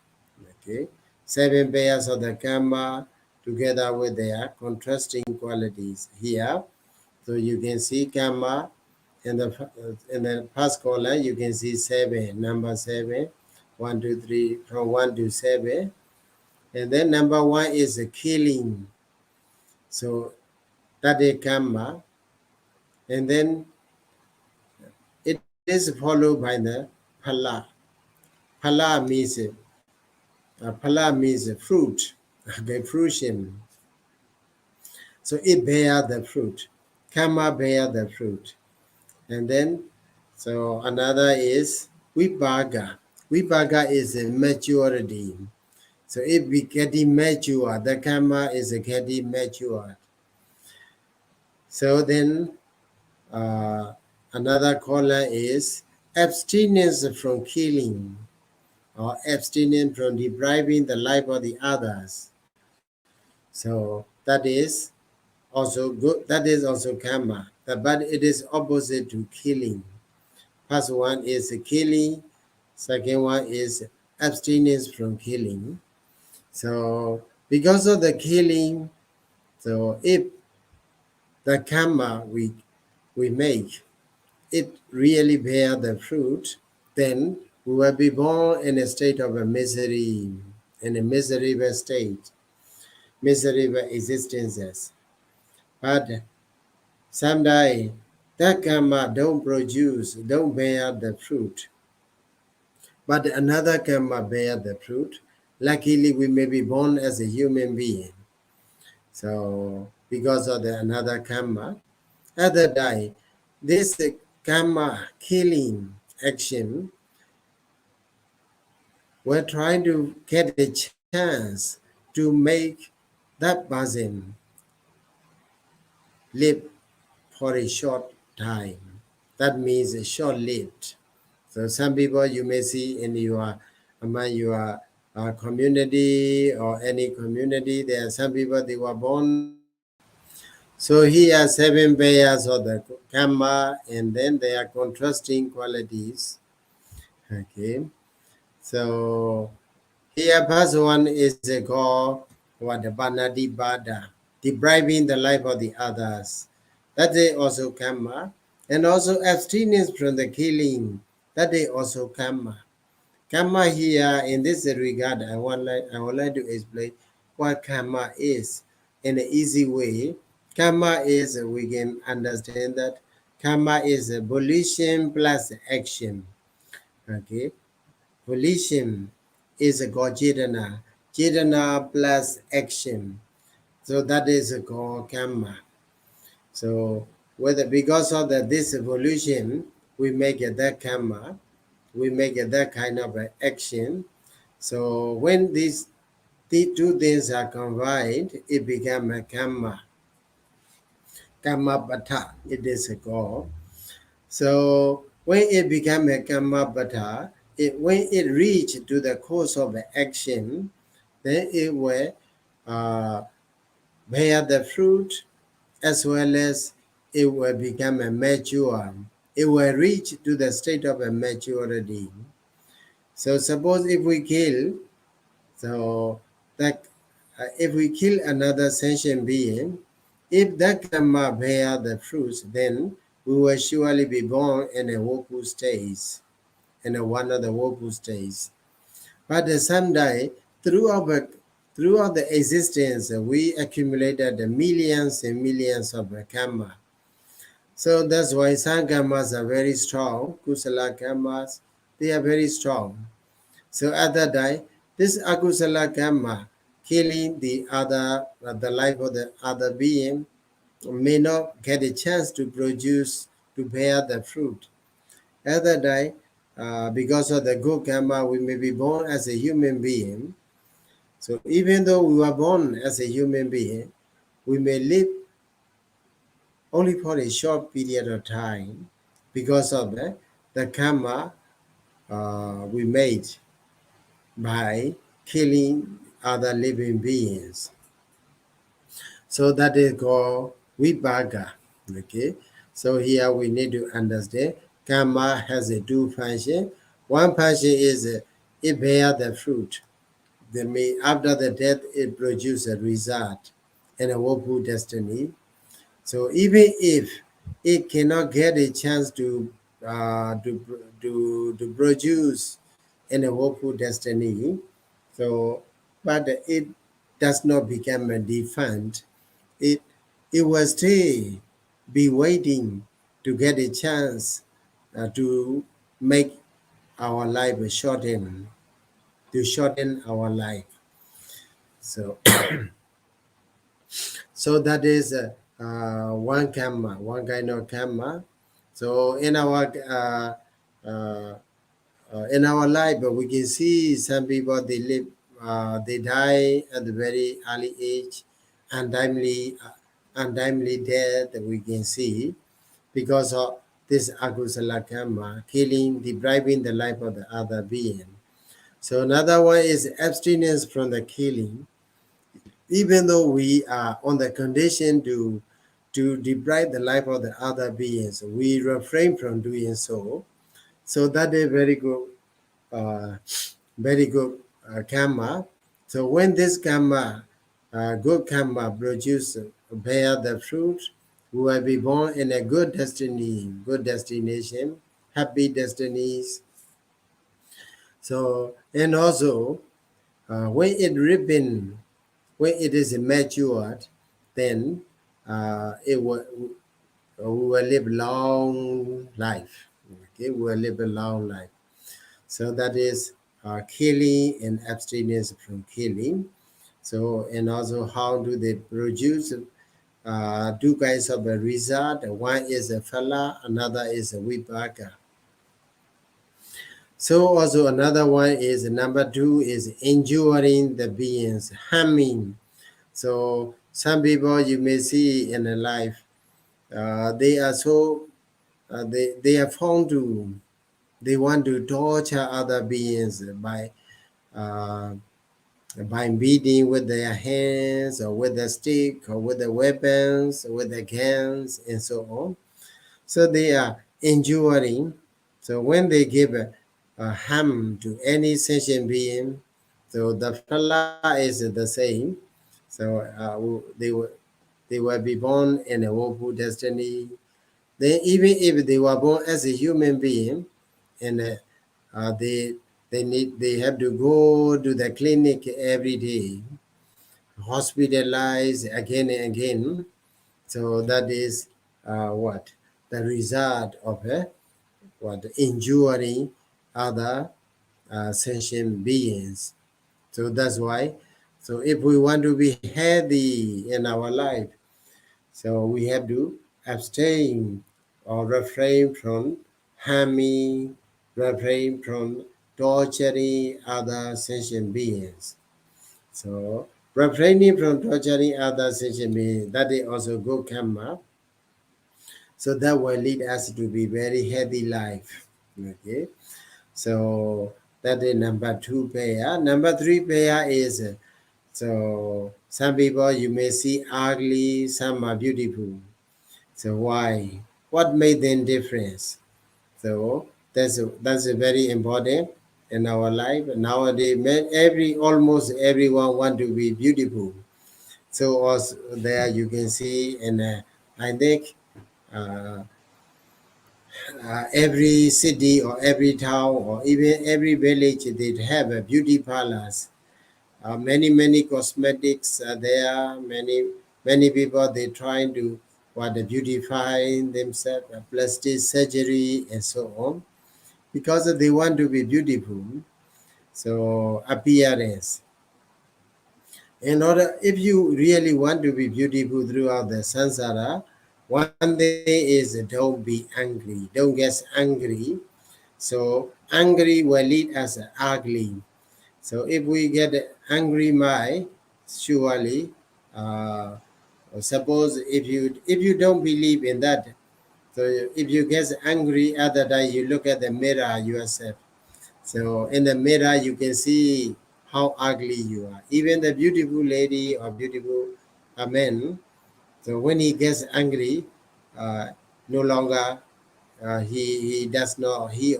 Okay, 7 pairs of the karma together with their contrasting qualities here. So you can see karma in the first column. You can see 7, number 7, 1, 2, 3, from 1 to 7, and then number 1 is a killing. So that is karma, and then it is followed by the phala. Phala means fruit, okay, fruition. So it bear the fruit. Karma bear the fruit. And then, so another is vibhaga. Vibhaga is a maturity. So if we getting mature, the karma is getting mature. So then another color is abstinence from killing, or abstinence from depriving the life of the others. So that is also good. That is also karma, but it is opposite to killing. First one is killing, second one is abstinence from killing. So because of the killing, so if the karma we make, it really bear the fruit, then we will be born in a state of a misery, in a miserable state, miserable existences. But someday that karma don't bear the fruit. But another karma bear the fruit. Luckily, we may be born as a human being. So because of the another karma, other die, this karma killing action, we're trying to get a chance to make that person live for a short time. That means short-lived. So some people you may see among your community or any community, there are some people they were born. So here are 7 pairs of the karma, and then they are contrasting qualities. Okay, so here first one is called what the Banadibada, depriving the life of the others. That is also karma, and also abstinence from the killing. That is also karma. Karma here in this regard, I would like to explain what karma is in an easy way. Karma is, we can understand that karma is a volition plus action. Okay, volition is called Chetana. Chetana plus action. So that is called Kamma. So whether because of this evolution, we make that Kamma, we make that kind of action. So when these two things are combined, it becomes a Kamma. Kammapata, it is called. So when it becomes a Kammapata, when it reaches to the course of action, then it will bear the fruit as well as it will become a mature. It will reach to the state of a maturity. So suppose if we kill, so that if we kill another sentient being, if that karma bear the fruits, then we will surely be born in a woeful state, in one of the woeful states. But someday, throughout the existence, we accumulated millions and millions of karma. So that's why some karmas are very strong. Kusala karmas, they are very strong. So at that time, this akusala karma, killing the life of the other being, may not get a chance to produce, to bear the fruit. At that time, because of the good karma, we may be born as a human being. So even though we were born as a human being, we may live only for a short period of time because of the karma we made by killing other living beings. So that is called vibhaga. Okay. So here we need to understand karma has a two function. One function is it bear the fruit. After the death, it produces a result and a woeful destiny. So even if it cannot get a chance to produce in a woeful destiny, so but it does not become a defunct. It it will stay be waiting to get a chance to make our life shorten, to shorten our life. So so that is one karma, one kind of karma. So in our life, we can see some people they live, they die at a very early age, untimely death. We can see because of this akusala karma, killing, depriving the life of the other being. So another one is abstinence from the killing. Even though we are on the condition to deprive the life of the other beings, we refrain from doing so. So that is uh, very good karma. So when this karma, good karma produce, bear the fruit, we will be born in a good destiny, good destination, happy destinies. So and also when it ripen, when it is matured, then it will we will live long life. Okay, we will live a long life. So that is killing and abstinence from killing. So and also how do they produce two kinds of a result? One is a phala, another is a vipaka. So also another one is number two is enduring the beings, harming. So some people you may see in a life, they are so they are found to, they want to torture other beings uh, by beating with their hands or with a stick or with the weapons or with the guns and so on. So they are enduring. So when they give a harm to any sentient being, so the phala is the same. So they will be born in a woeful destiny. Then even if they were born as a human being, and they they have to go to the clinic every day, hospitalized again and again. So that is what the result of what injuring other sentient beings. So that's why. So if we want to be healthy in our life, so we have to abstain or refrain from harming, refrain from torturing other sentient beings. So refraining from torturing other sentient beings, that is also good karma. So that will lead us to be very healthy life. Okay. So that is number 2 pair. Number 3 pair is so some people you may see ugly, some are beautiful. So why? What made them difference? So that's a very important in our life. Nowadays, almost everyone want to be beautiful. So also there you can see, and I think uh, every city or every town or even every village they have a beauty palace. Many cosmetics are there. Many people they trying to what beautify themselves, plastic surgery and so on, because they want to be beautiful. So appearance. In order, if you really want to be beautiful throughout the samsara, one thing is don't be angry. Don't get angry. So angry will lead us ugly. So if we get angry mind, surely, suppose if you don't believe in that, so if you get angry other day, you look at the mirror yourself. So in the mirror, you can see how ugly you are. Even the beautiful lady or beautiful man, so when he gets angry, no longer he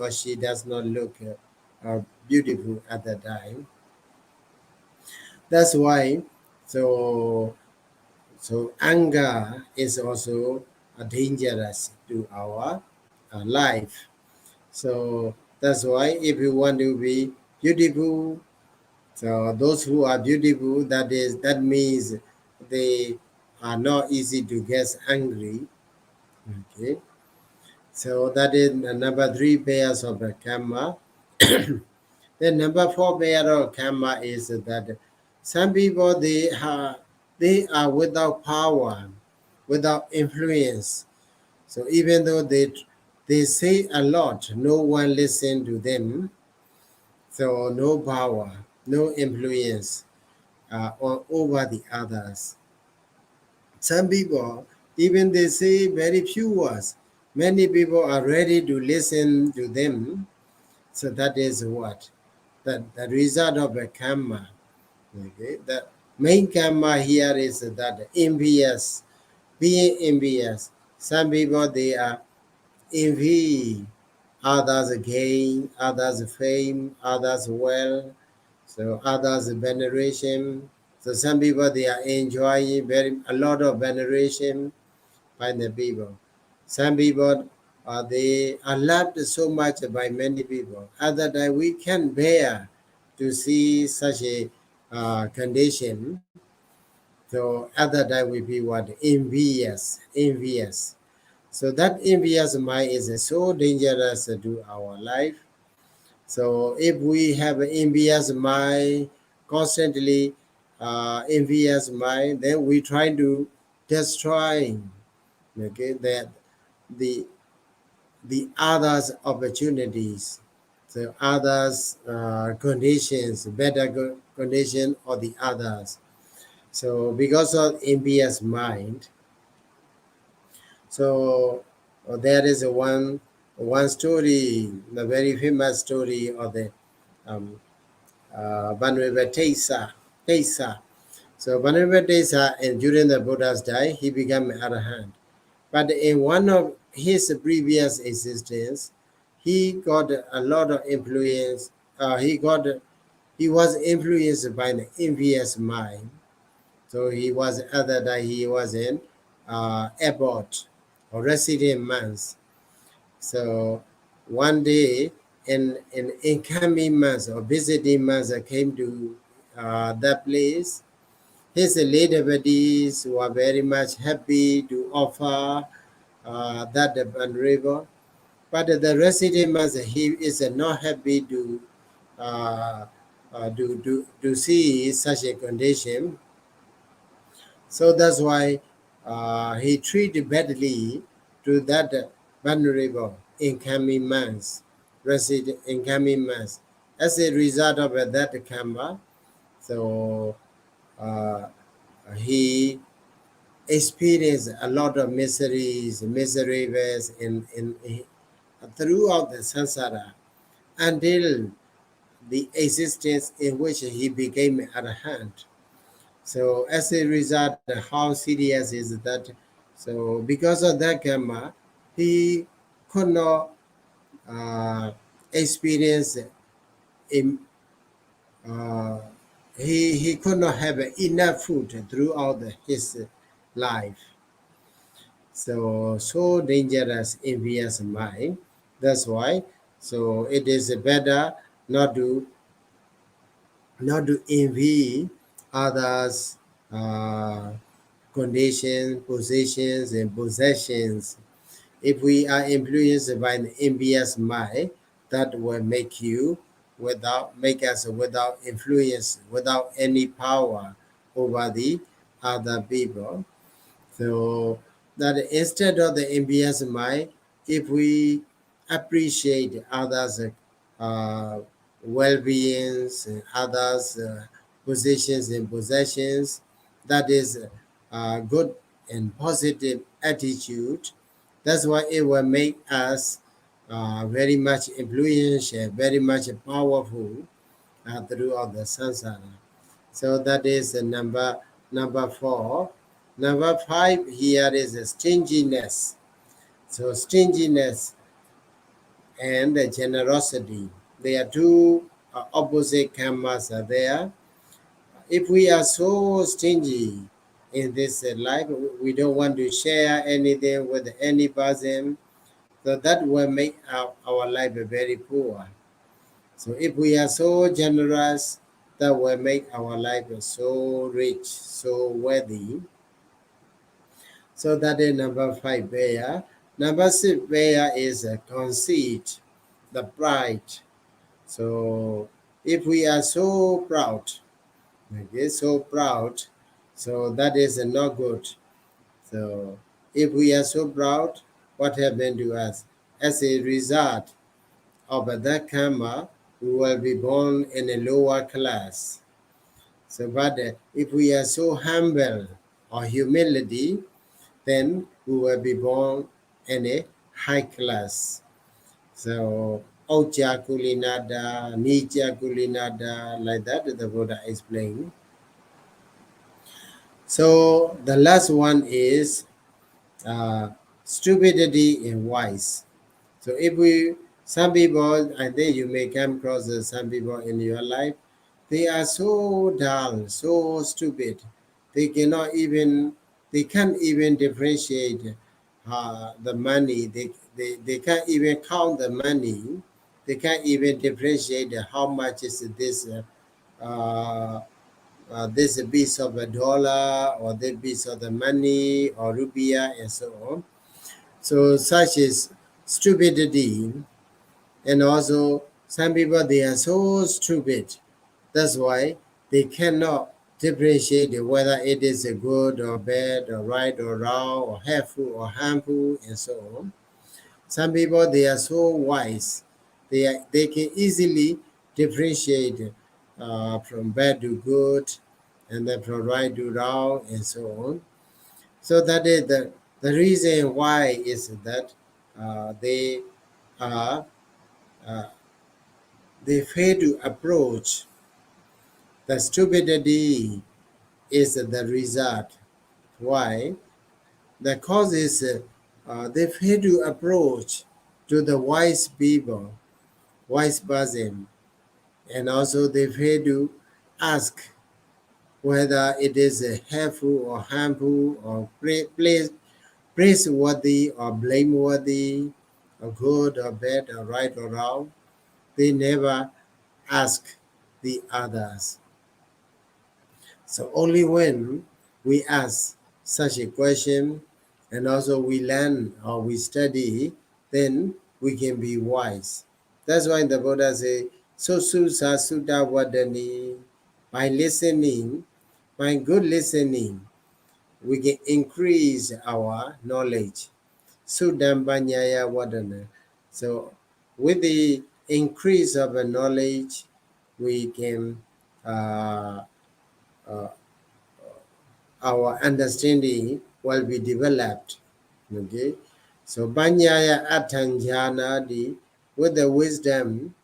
or she does not look beautiful at the time. That's why, so anger is also dangerous to our life. So that's why if you want to be beautiful, so those who are beautiful, that means they are not easy to get angry. Okay, so that is the number 3 pairs of the Kamma. The number 4 pair of Kamma is that some people they are without power, without influence. So even though they say a lot, no one listen to them. So no power, no influence over the others. Some people, even they say very few words, many people are ready to listen to them. So that is what? The result of a karma. Okay? The main karma here is that envious, being envious. Some people they are envy others gain, others fame, others wealth, so others veneration. So some people they are enjoying a lot of veneration by the people. Some people they are loved so much by many people. Other than we can bear to see such a condition. So other than we be what envious. So that envious mind is so dangerous to our life. So if we have an envious mind, constantly envious mind, then we try to destroy, okay, that the others opportunities, so others conditions, better condition or the others. So because of envious mind, so there is one story, the very famous story of the um, Venerable Tesa. So Venerable Tesa, and during the Buddha's day, he became an arahant. But in one of his previous existence, he got a lot of influence. He was influenced by the envious mind. So he was other than he was in Abbot or resident monks. So one day, in incoming months or visiting months came to that place, his later buddies were very much happy to offer that river. But the resident monks, he is not happy to to see such a condition. So that's why he treated badly to that vulnerable incoming monks, resident incoming monks. As a result of that Kamma, so uh, he experienced a lot of miseries throughout the samsara until the existence in which he became arahant. So as a result, how serious is that? So because of that Kamma, he could not experience uh, he could not have enough food throughout his life. So dangerous envious mind. That's why. So it is better not to envy others' conditions, positions, and possessions. If we are influenced by an envious mind, that will make us without influence, without any power over the other people. So that instead of the envious mind, if we appreciate others' well-beings, others' positions and possessions, that is a good and positive attitude. That's why it will make us very much influential, very much powerful throughout the samsara. So that is number 4. Number 5 here is stinginess. So stinginess and generosity. There are two opposite karmas are there. If we are so stingy in this life, we don't want to share anything with any person, so that will make our life very poor. So if we are so generous, that will make our life so rich, so worthy. So that is number 5 there. Number 6 there is a conceit, the pride. So if we are so proud, okay, so proud, so that is not good. So if we are so proud, what happened to us? As a result of that karma, we will be born in a lower class. So, but if we are so humble or humility, then we will be born in a high class. So, Ocha Kulinada, Nija Kulinada, like that the Buddha explained. So, the last one is stupidity and wise. So if some people, I think you may come across some people in your life, they are so dull, so stupid. They they can't even differentiate the money. They can't even count the money. They can't even differentiate how much is uh, this piece of a dollar or this piece of the money or rupiah and so on. So such is stupidity. And also some people, they are so stupid. That's why they cannot differentiate whether it is a good or bad or right or wrong or helpful or harmful and so on. Some people, they are so wise. They can easily differentiate from bad to good and then from right to wrong and so on. So that is the reason why is that they are they fail to approach. The stupidity is the result. Why? The cause is they fail to approach to the wise people, wise person, and also they fail to ask whether it is helpful or harmful or praiseworthy or blameworthy or good or bad or right or wrong. They never ask the others. So only when we ask such a question and also we learn or we study, then we can be wise. That's why the Buddha says So Susa Sutta Vadani, by listening, by good listening, we can increase our knowledge. Sudambanyaya Vadana. So with the increase of the knowledge, we can uh, uh, our understanding will be developed. Okay, so Banyaya Atanjana, with the wisdom,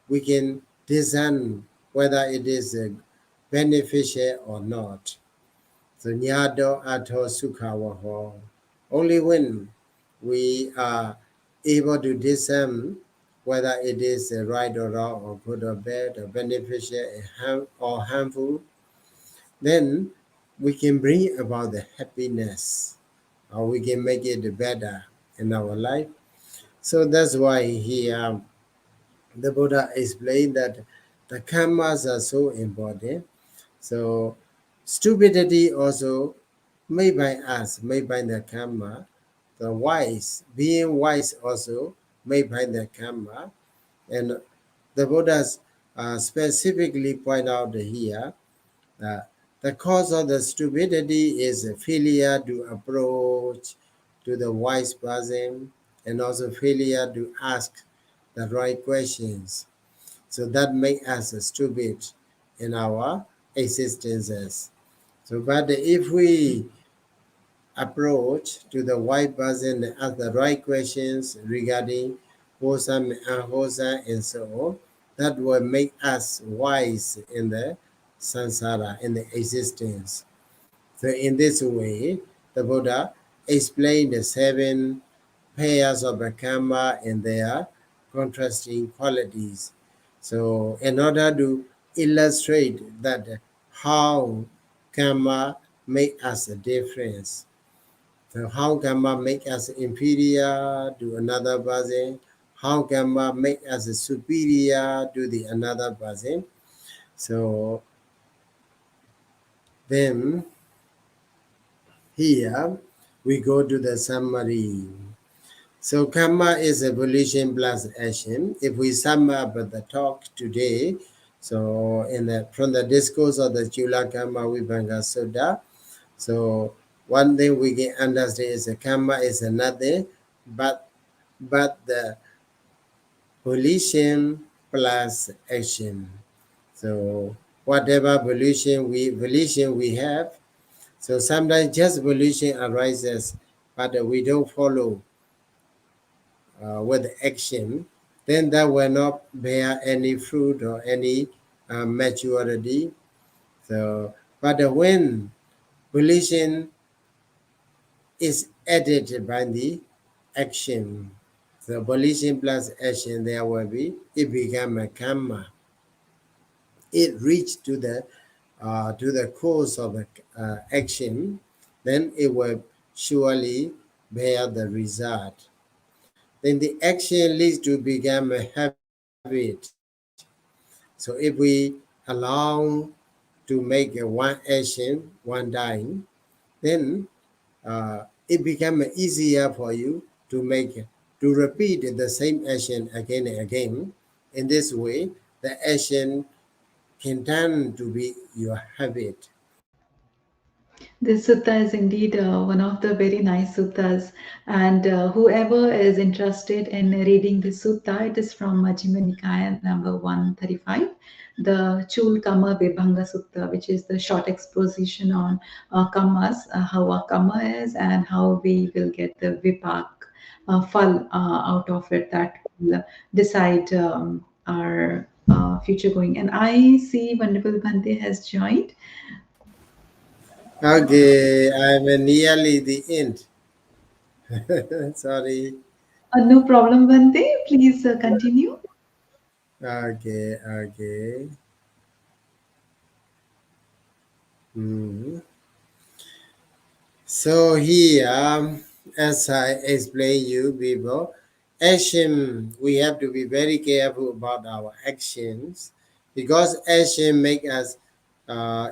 we can discern whether it is beneficial or not. So Nyado Ato Sukhawaho. Only when we are able to discern whether it is right or wrong, or good or bad, or beneficial or harmful, then we can bring about the happiness, or we can make it better in our life. So that's why the Buddha explained that the karmas are so important. So stupidity also made by us, made by the karma. The wise, being wise also made by the karma. And the Buddhas specifically point out here uh, the cause of the stupidity is a failure to approach to the wise person, and also failure to ask the right questions. So that make us stupid in our existences. So, but if we approach to the wise person and ask the right questions regarding wholesome and unwholesome and so on, that will make us wise in the samsara, in the existence. So in this way, the Buddha explained the 7 pairs of the Kamma and their contrasting qualities. So in order to illustrate that how Kamma make us a difference. So how Kamma make us inferior to another person? How Kamma make us superior to the another person? So then here we go to the summary. So karma is evolution plus action. If we sum up the talk today, so from the discourse of the Cullakammavibhaṅga Sutta, so one thing we can understand is that karma is nothing but the volition plus action. So whatever volition we have, so sometimes just volition arises, but we don't follow with action, then that will not bear any fruit or any maturity. So, but when volition is added by the action, so volition plus action, there will be, it become a karma. It reached to the course of the action, then it will surely bear the result. Then the action leads to become a habit. So if we allow to make one action one time, then it becomes easier for you to repeat the same action again and again. In this way, the action can turn to be your habit. This sutta is indeed one of the very nice suttas, and whoever is interested in reading this sutta, it is from Majjhima Nikaya number 135, the Cullakammavibhaṅga Sutta, which is the short exposition on kammas, how a kamma is, and how we will get the vipak, phal out of it that will decide our future going. And I see Wonderful Bhante has joined. Okay, I'm nearly the end. Sorry. No problem, Bhante. Please continue. Okay, okay. Mhm. So here, as I explained you before, action, we have to be very careful about our actions, because action make us,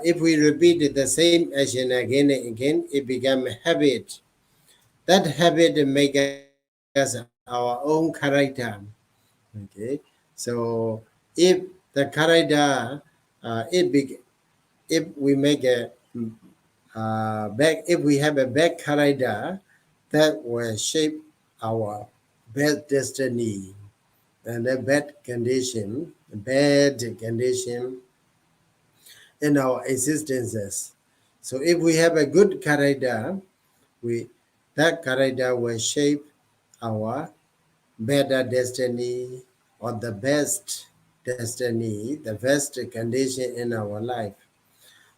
if we repeat the same action again and again, it becomes a habit. That habit make us our own character. Okay, so if the character, if we make a if we have a bad character, that will shape our bad destiny and a bad condition in our existences. So if we have a good character, we that character will shape our better destiny or the best destiny, the best condition in our life.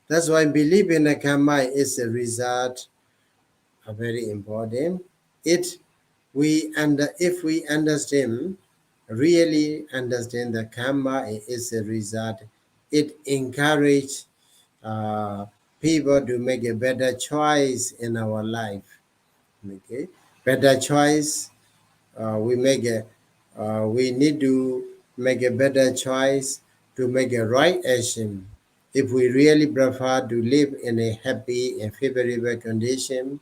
That's why belief in the karma is a result, very important. If we understand, really understand the karma is a result, it encourages uh, people to make a better choice in our life. Okay, better choice. We need to make a better choice to make a right action. If we really prefer to live in a happy and favorable condition,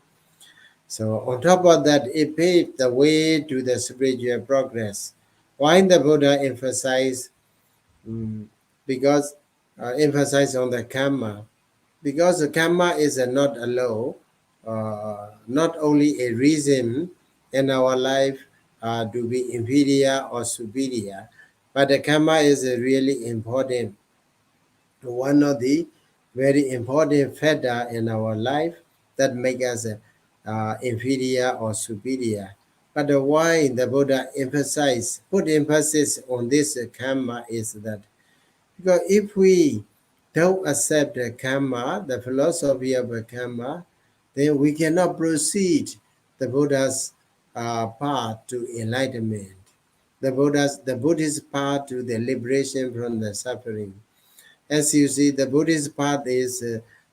so on top of that, it paved the way to the spiritual progress. Why the Buddha emphasized, mm, because emphasize on the karma, because the karma is not a law, not only a reason in our life to be inferior or superior, but the karma is a really important, one of the very important factor in our life that make us inferior or superior. But why the Buddha put emphasis on this karma is that because if we don't accept the karma, the philosophy of the karma, then we cannot proceed the Buddha's path to enlightenment, the Buddhist path to the liberation from the suffering. As you see, the Buddhist path is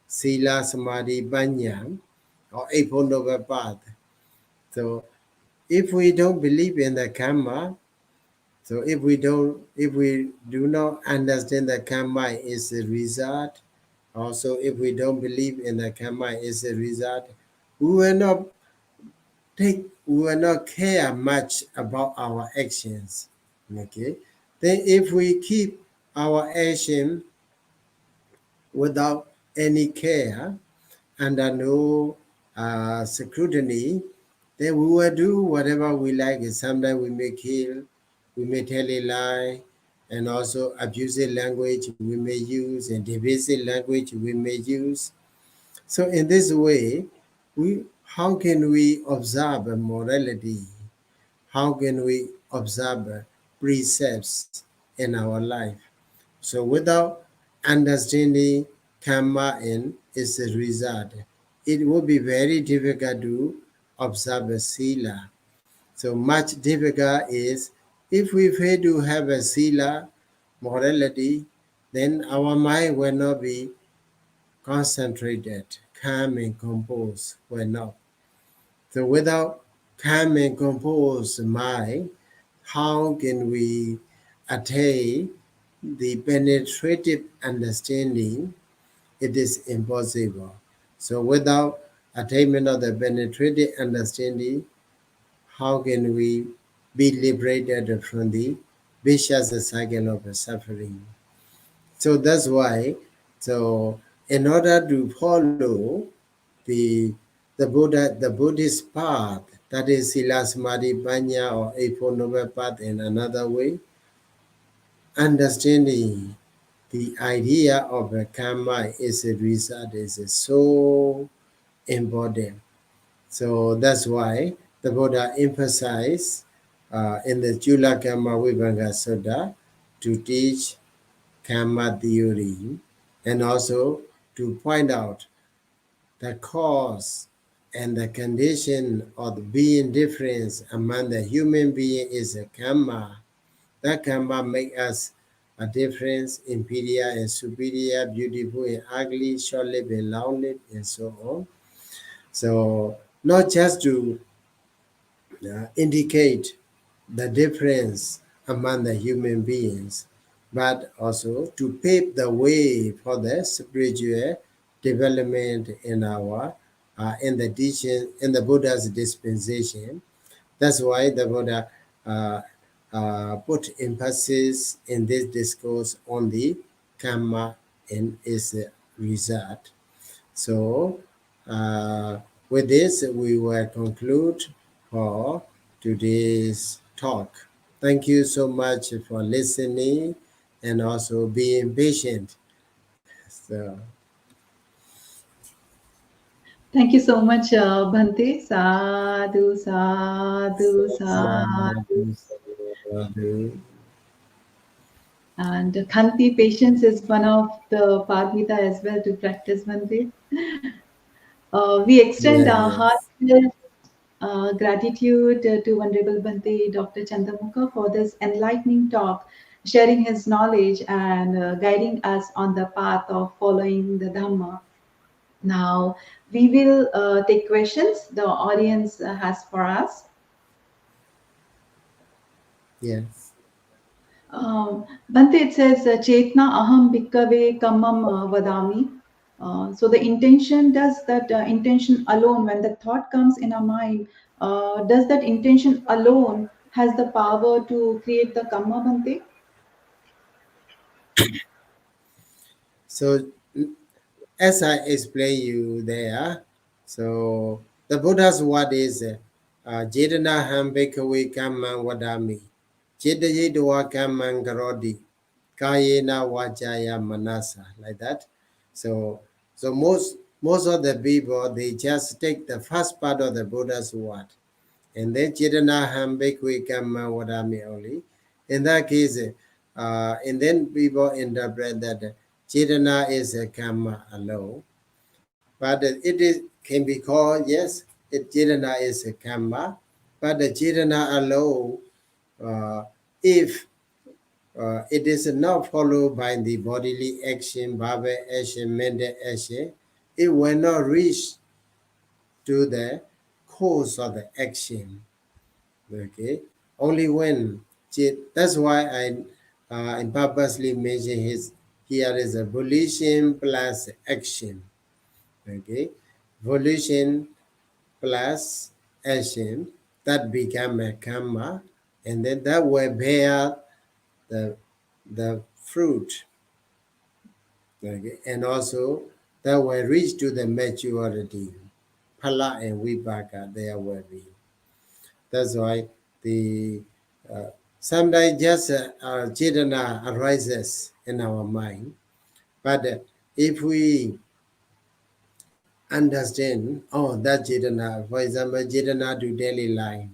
Sila Samadhi Panya, or Eightfold Noble Path. So if we don't believe in the karma, so if we do not understand that karma is a result, also if we don't believe in the karma is a result, we will not care much about our actions. Okay, then if we keep our action without any care, under no scrutiny, then we will do whatever we like. Sometimes we may kill, we may tell a lie, and also abusive language we may use, and divisive language we may use. So in this way, how can we observe morality? How can we observe precepts in our life? So without understanding karma and its result, it would be very difficult to observe a sila. So much difficult is if we fail to have a sila, morality, then our mind will not be concentrated, calm and composed will not. So without calm and composed mind, how can we attain the penetrative understanding? It is impossible. So without attainment of the penetrative understanding, how can we be liberated from the vicious cycle of suffering? So that's why, so in order to follow the the Buddhist path, that is Sila Samadhi Panya or Eightfold Noble Path in another way, understanding the idea of a karma is a result is so important. So that's why the Buddha emphasized in the Cullakammavibhaṅga Sutta to teach karma theory and also to point out the cause and the condition of the being difference among the human being is a karma. That karma make us a difference, inferior and superior, beautiful and ugly, short-lived and long-lived, and so on. So not just to indicate the difference among the human beings, but also to pave the way for the spiritual development in our in the teaching in the Buddha's dispensation. That's why the Buddha put emphasis in this discourse on the Kamma and its result. So, with this, we will conclude for today's talk. Thank you so much for listening and also being patient. So, Thank you so much, Bhante. Sadhu, sadhu, sadhu. And Khanti, patience is one of the Parmita as well to practice, Bhante. We extend yeah, our yes. heartfelt gratitude to Venerable Bhante Dr. Candamukha for this enlightening talk, sharing his knowledge and guiding us on the path of following the Dhamma. Now, we will take questions the audience has for us. Yes. Bhante, it says, Chetna aham bhikkave kammam vadami. So the intention, does that intention alone, when the thought comes in our mind, does that intention alone has the power to create the kamma, Bhante? So, as I explained you there, so the Buddha's word is Jedana Hambekawe Kamman Wadami. Jedayedwa Kamman Karodi. Kayena Wajaya Manasa. Like that. So most of the people they just take the first part of the Buddha's word. And then Jedana Hambekawe Kamman Wadami only. In that case, and then people interpret that Chetana is a karma alone, but it is, can be called, yes, Chetana is a karma, but the Chetana alone, if it is not followed by the bodily action, verbal action, mental action, it will not reach to the cause of the action. Okay, only when that's why I purposely mention his here is a volition plus action. Okay, volition plus action that become a karma, and then that will bear the fruit. Okay, and also that will reach to the maturity. Phala and vipaka there will be. That's why the sometimes just Chetana arises in our mind. But if we understand, oh, that Chetana, for example, Chetana to daily life.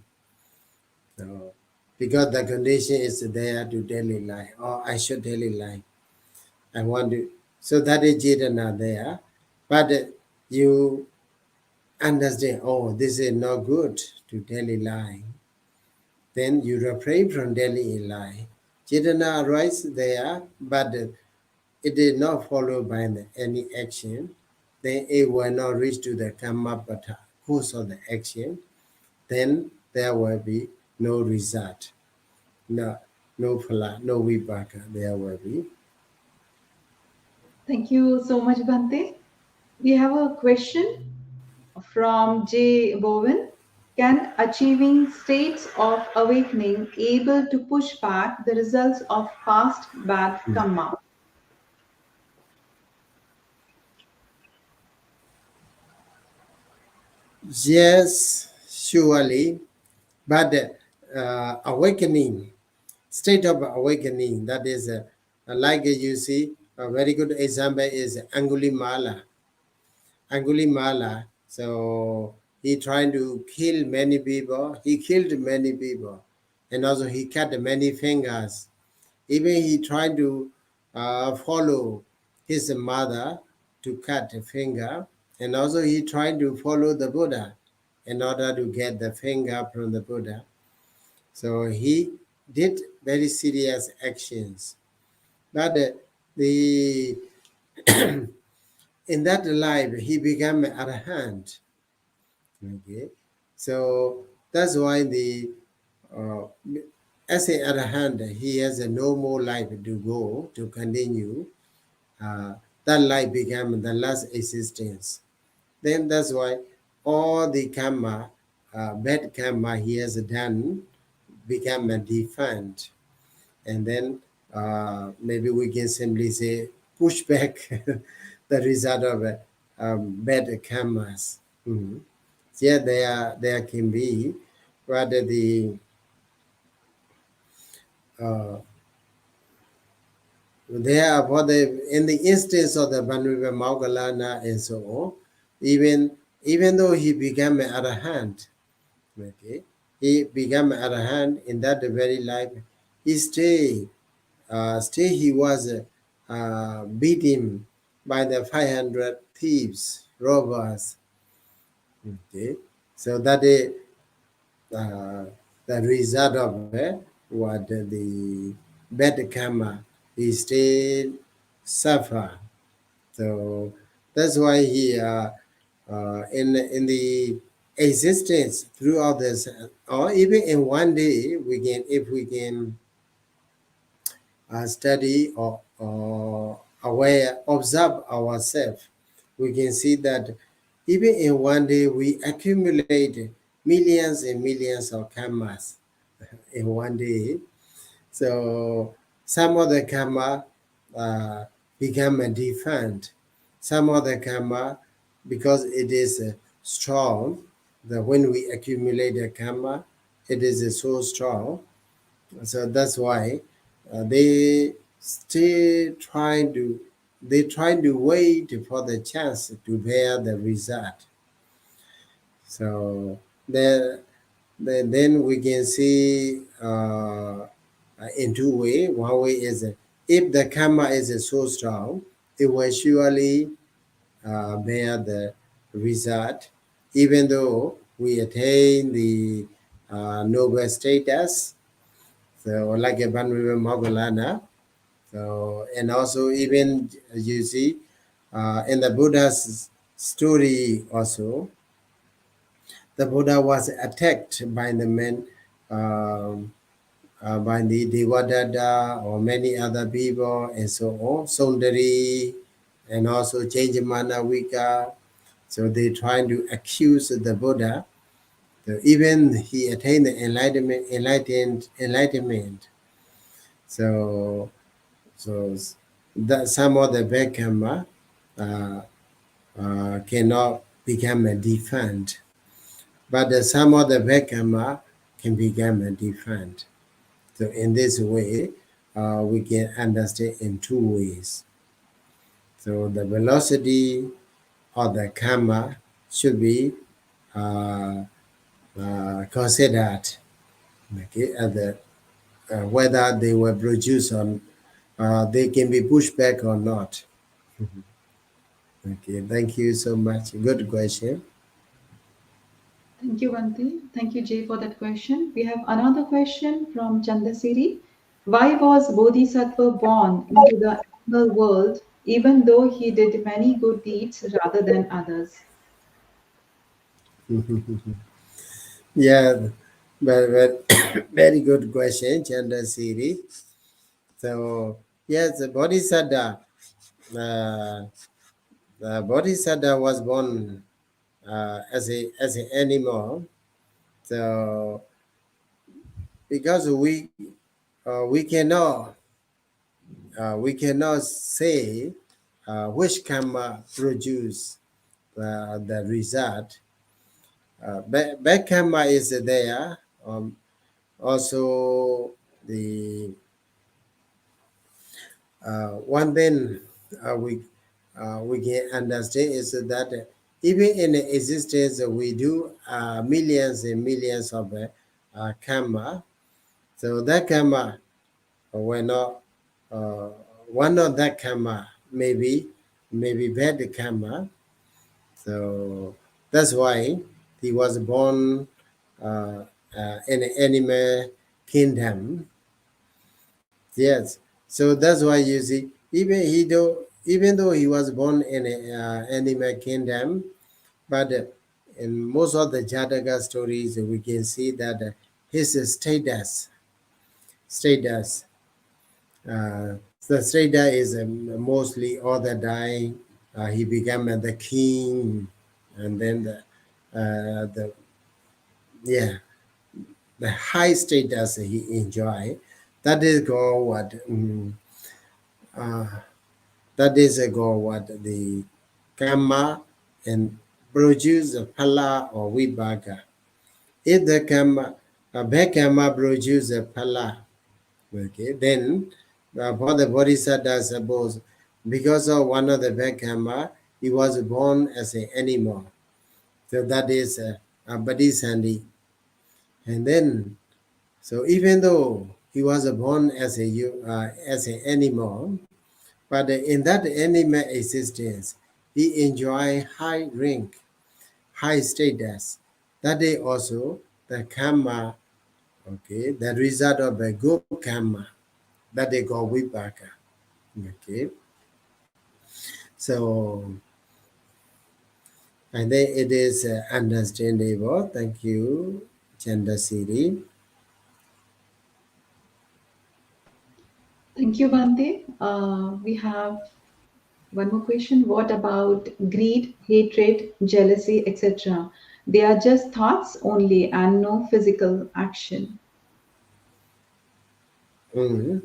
So, because the condition is there to daily life, or I should daily life. I want to, so that is Chetana there. But you understand, oh, this is not good to daily life. Then you refrain from daily life. Chetana arises there, but it is not followed by any action. Then it will not reach to the Kammapata, cause of the action. Then there will be no result, no phala, no vipaka. There will be. Thank you so much, Bhante. We have a question from J. Bowen. Can achieving states of awakening able to push back the results of past bad karma? Yes, surely, but awakening, state of awakening, that is like you see, a very good example is Angulimala. Angulimala, so he trying to kill many people. He killed many people, and also he cut many fingers. Even he tried to follow his mother to cut a finger, and also he tried to follow the Buddha in order to get the finger from the Buddha. So he did very serious actions. But the in that life he became an arahant. Okay, so that's why the uh, as an arahant he has a no more life to go to continue. That life became the last existence. Then that's why all the karma, bad karma he has done become defined, and then maybe we can simply say push back the result of bad karmas. Mhm. Yeah, there can be, rather the there for the in the instance of the Bhanuva Maugalana and so on, even though he became an arahant, okay, he became an arahant in that very life, he still he was beaten by the 500 thieves, robbers. Okay, so that is the result of what the bad karma he still suffer. So that's why he in the existence throughout this, or even in one day, we can, if we can study or aware, observe ourselves, we can see that even in one day we accumulate millions and millions of karmas in one day. So some of the karma become defined. Some of the karma, because it is strong, that when we accumulate the karma, it is so strong. So that's why they still trying to wait for the chance to bear the result. So then we can see in two ways. One way is if the karma is so strong, it will surely bear the result, even though we attain the noble status. So like a Banriva Moggallana. So and also even you see in the Buddha's story also, the Buddha was attacked by the men, by the Devadatta or many other people and so on, Sundari and also Chanjamanavika. So they trying to accuse the Buddha. So even he attained the enlightenment. So that some of the bad karma cannot become a defined, but some of the bad karma can become a defined. So in this way, we can understand in two ways. So the velocity of the karma should be considered, okay, at the, whether they were produced on, they can be pushed back or not. Okay, thank you so much. Good question. Thank you, Bante. Thank you, Jay, for that question. We have another question from Chandasiri. Why was Bodhisattva born into the animal world even though he did many good deeds rather than others? Yeah, but very good question, Chandra Siri. So yes, the Bodhisattva was born as an animal. So because we cannot say which karma produce the result. Bad karma is there. Also, the one thing we can understand is that even in existence we do millions and millions of karma. So that karma will not one of that karma maybe bad karma. So that's why he was born in an animal kingdom. Yes. So that's why you see, even though he was born in an animal kingdom, but in most of the Jataka stories, we can see that his status, the status is mostly all the dying. He became the king, and then the yeah, the high status he enjoy. That is called what? Uh, that is called what? The Kamma and produce a phala or vibhaga. If the Kamma, bad Kamma produce a phala, okay, then for the Bodhisattva, suppose because of one of the bad Kamma, he was born as an animal. So that is a Bodhisattva. And then, so even though he was born as an animal, but in that animal existence, he enjoy high rank, high status. That is also the karma, okay, the result of a good karma. That they call vibhaka. Okay. So I think it is understandable. Thank you, Chandasiri. Thank you, Bhante. We have one more question. What about greed, hatred, jealousy, etc.? They are just thoughts only and no physical action. Mhm.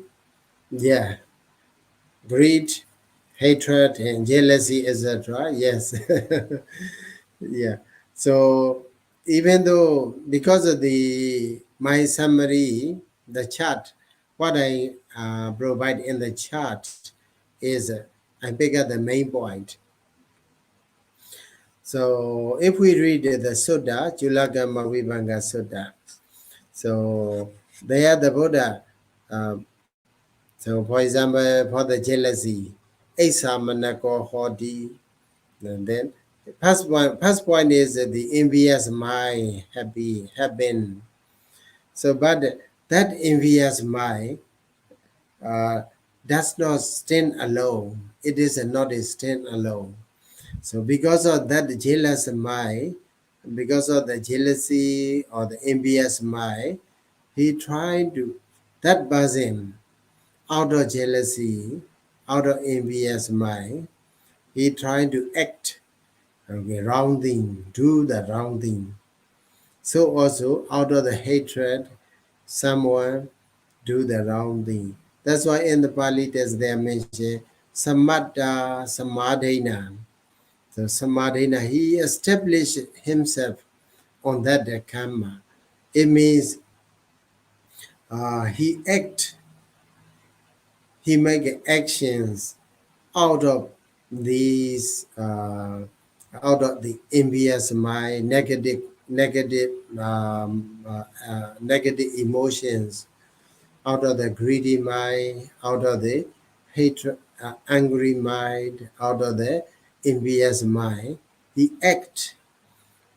Yeah. Greed, hatred, and jealousy, etc. Yes. Yeah. So even though because of my summary, the chart, what I provide in the chart is I pick up the main point. So if we read the Sutta, Cullakammavibhaṅga Sutta, so there the Buddha, so for example, for the jealousy, Asamanako Hodi, and then first point is the envious mind have been. So, but that envious mind does not stand alone. It is not a stand alone. So, because of that jealous mind, because of the jealousy or the envious mind, he tried to that person out of jealousy, out of envious mind, he tried to act okay, wrong thing, do the wrong thing. So also out of the hatred, someone do the wrong thing. That's why in the Pali text they mention Samatta Samadhina. So Samadhina, he established himself on that karma. It means he make actions out of these out of the envious mind, negative emotions, out of the greedy mind, out of the hatred, angry mind, out of the envious mind, he act.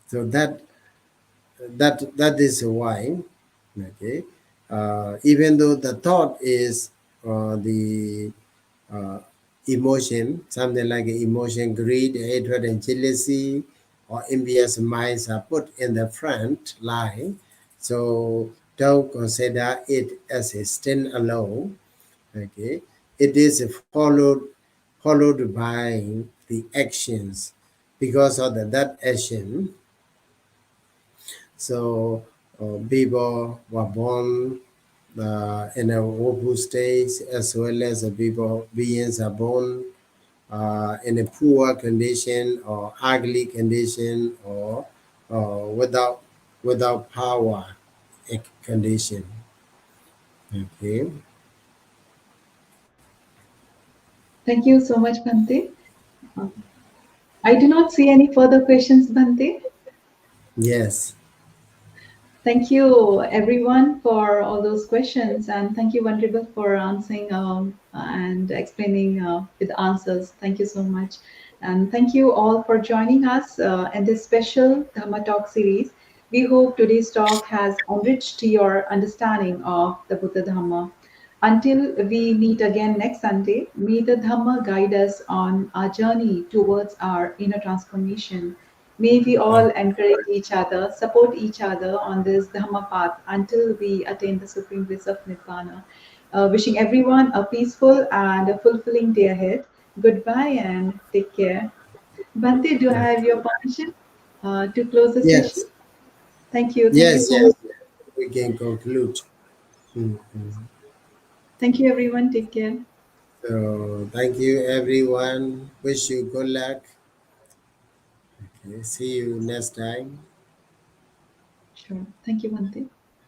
So that is why, okay, even though the thought is the uh, emotion, something like emotion, greed, hatred, and jealousy, or envious minds are put in the front line. So don't consider it as a standalone. Okay, it is followed by the actions. Because of that action, so people were born in a woeful state, as well as the beings are born in a poor condition or ugly condition or without power condition. Okay. Thank you so much, Bhante. Uh, I do not see any further questions, Bhante. Yes. Thank you, everyone, for all those questions, and thank you, Venerable, for answering and explaining with answers. Thank you so much, and thank you all for joining us in this special Dhamma Talk series. We hope today's talk has enriched your understanding of the Buddha Dhamma. Until we meet again next Sunday, may the Dhamma guide us on our journey towards our inner transformation. May we all encourage each other, support each other on this Dhamma path until we attain the supreme bliss of Nibbana. Wishing everyone a peaceful and a fulfilling day ahead. Goodbye and take care. Bhante, do I have your permission to close the session? Yes. Thank you. Thank you Yes. so much. Yes. we can conclude. Mhm. Thank you, everyone. Take care. So thank you, everyone. Wish you good luck. Okay, see you next time. Sure. Thank you, Bhante.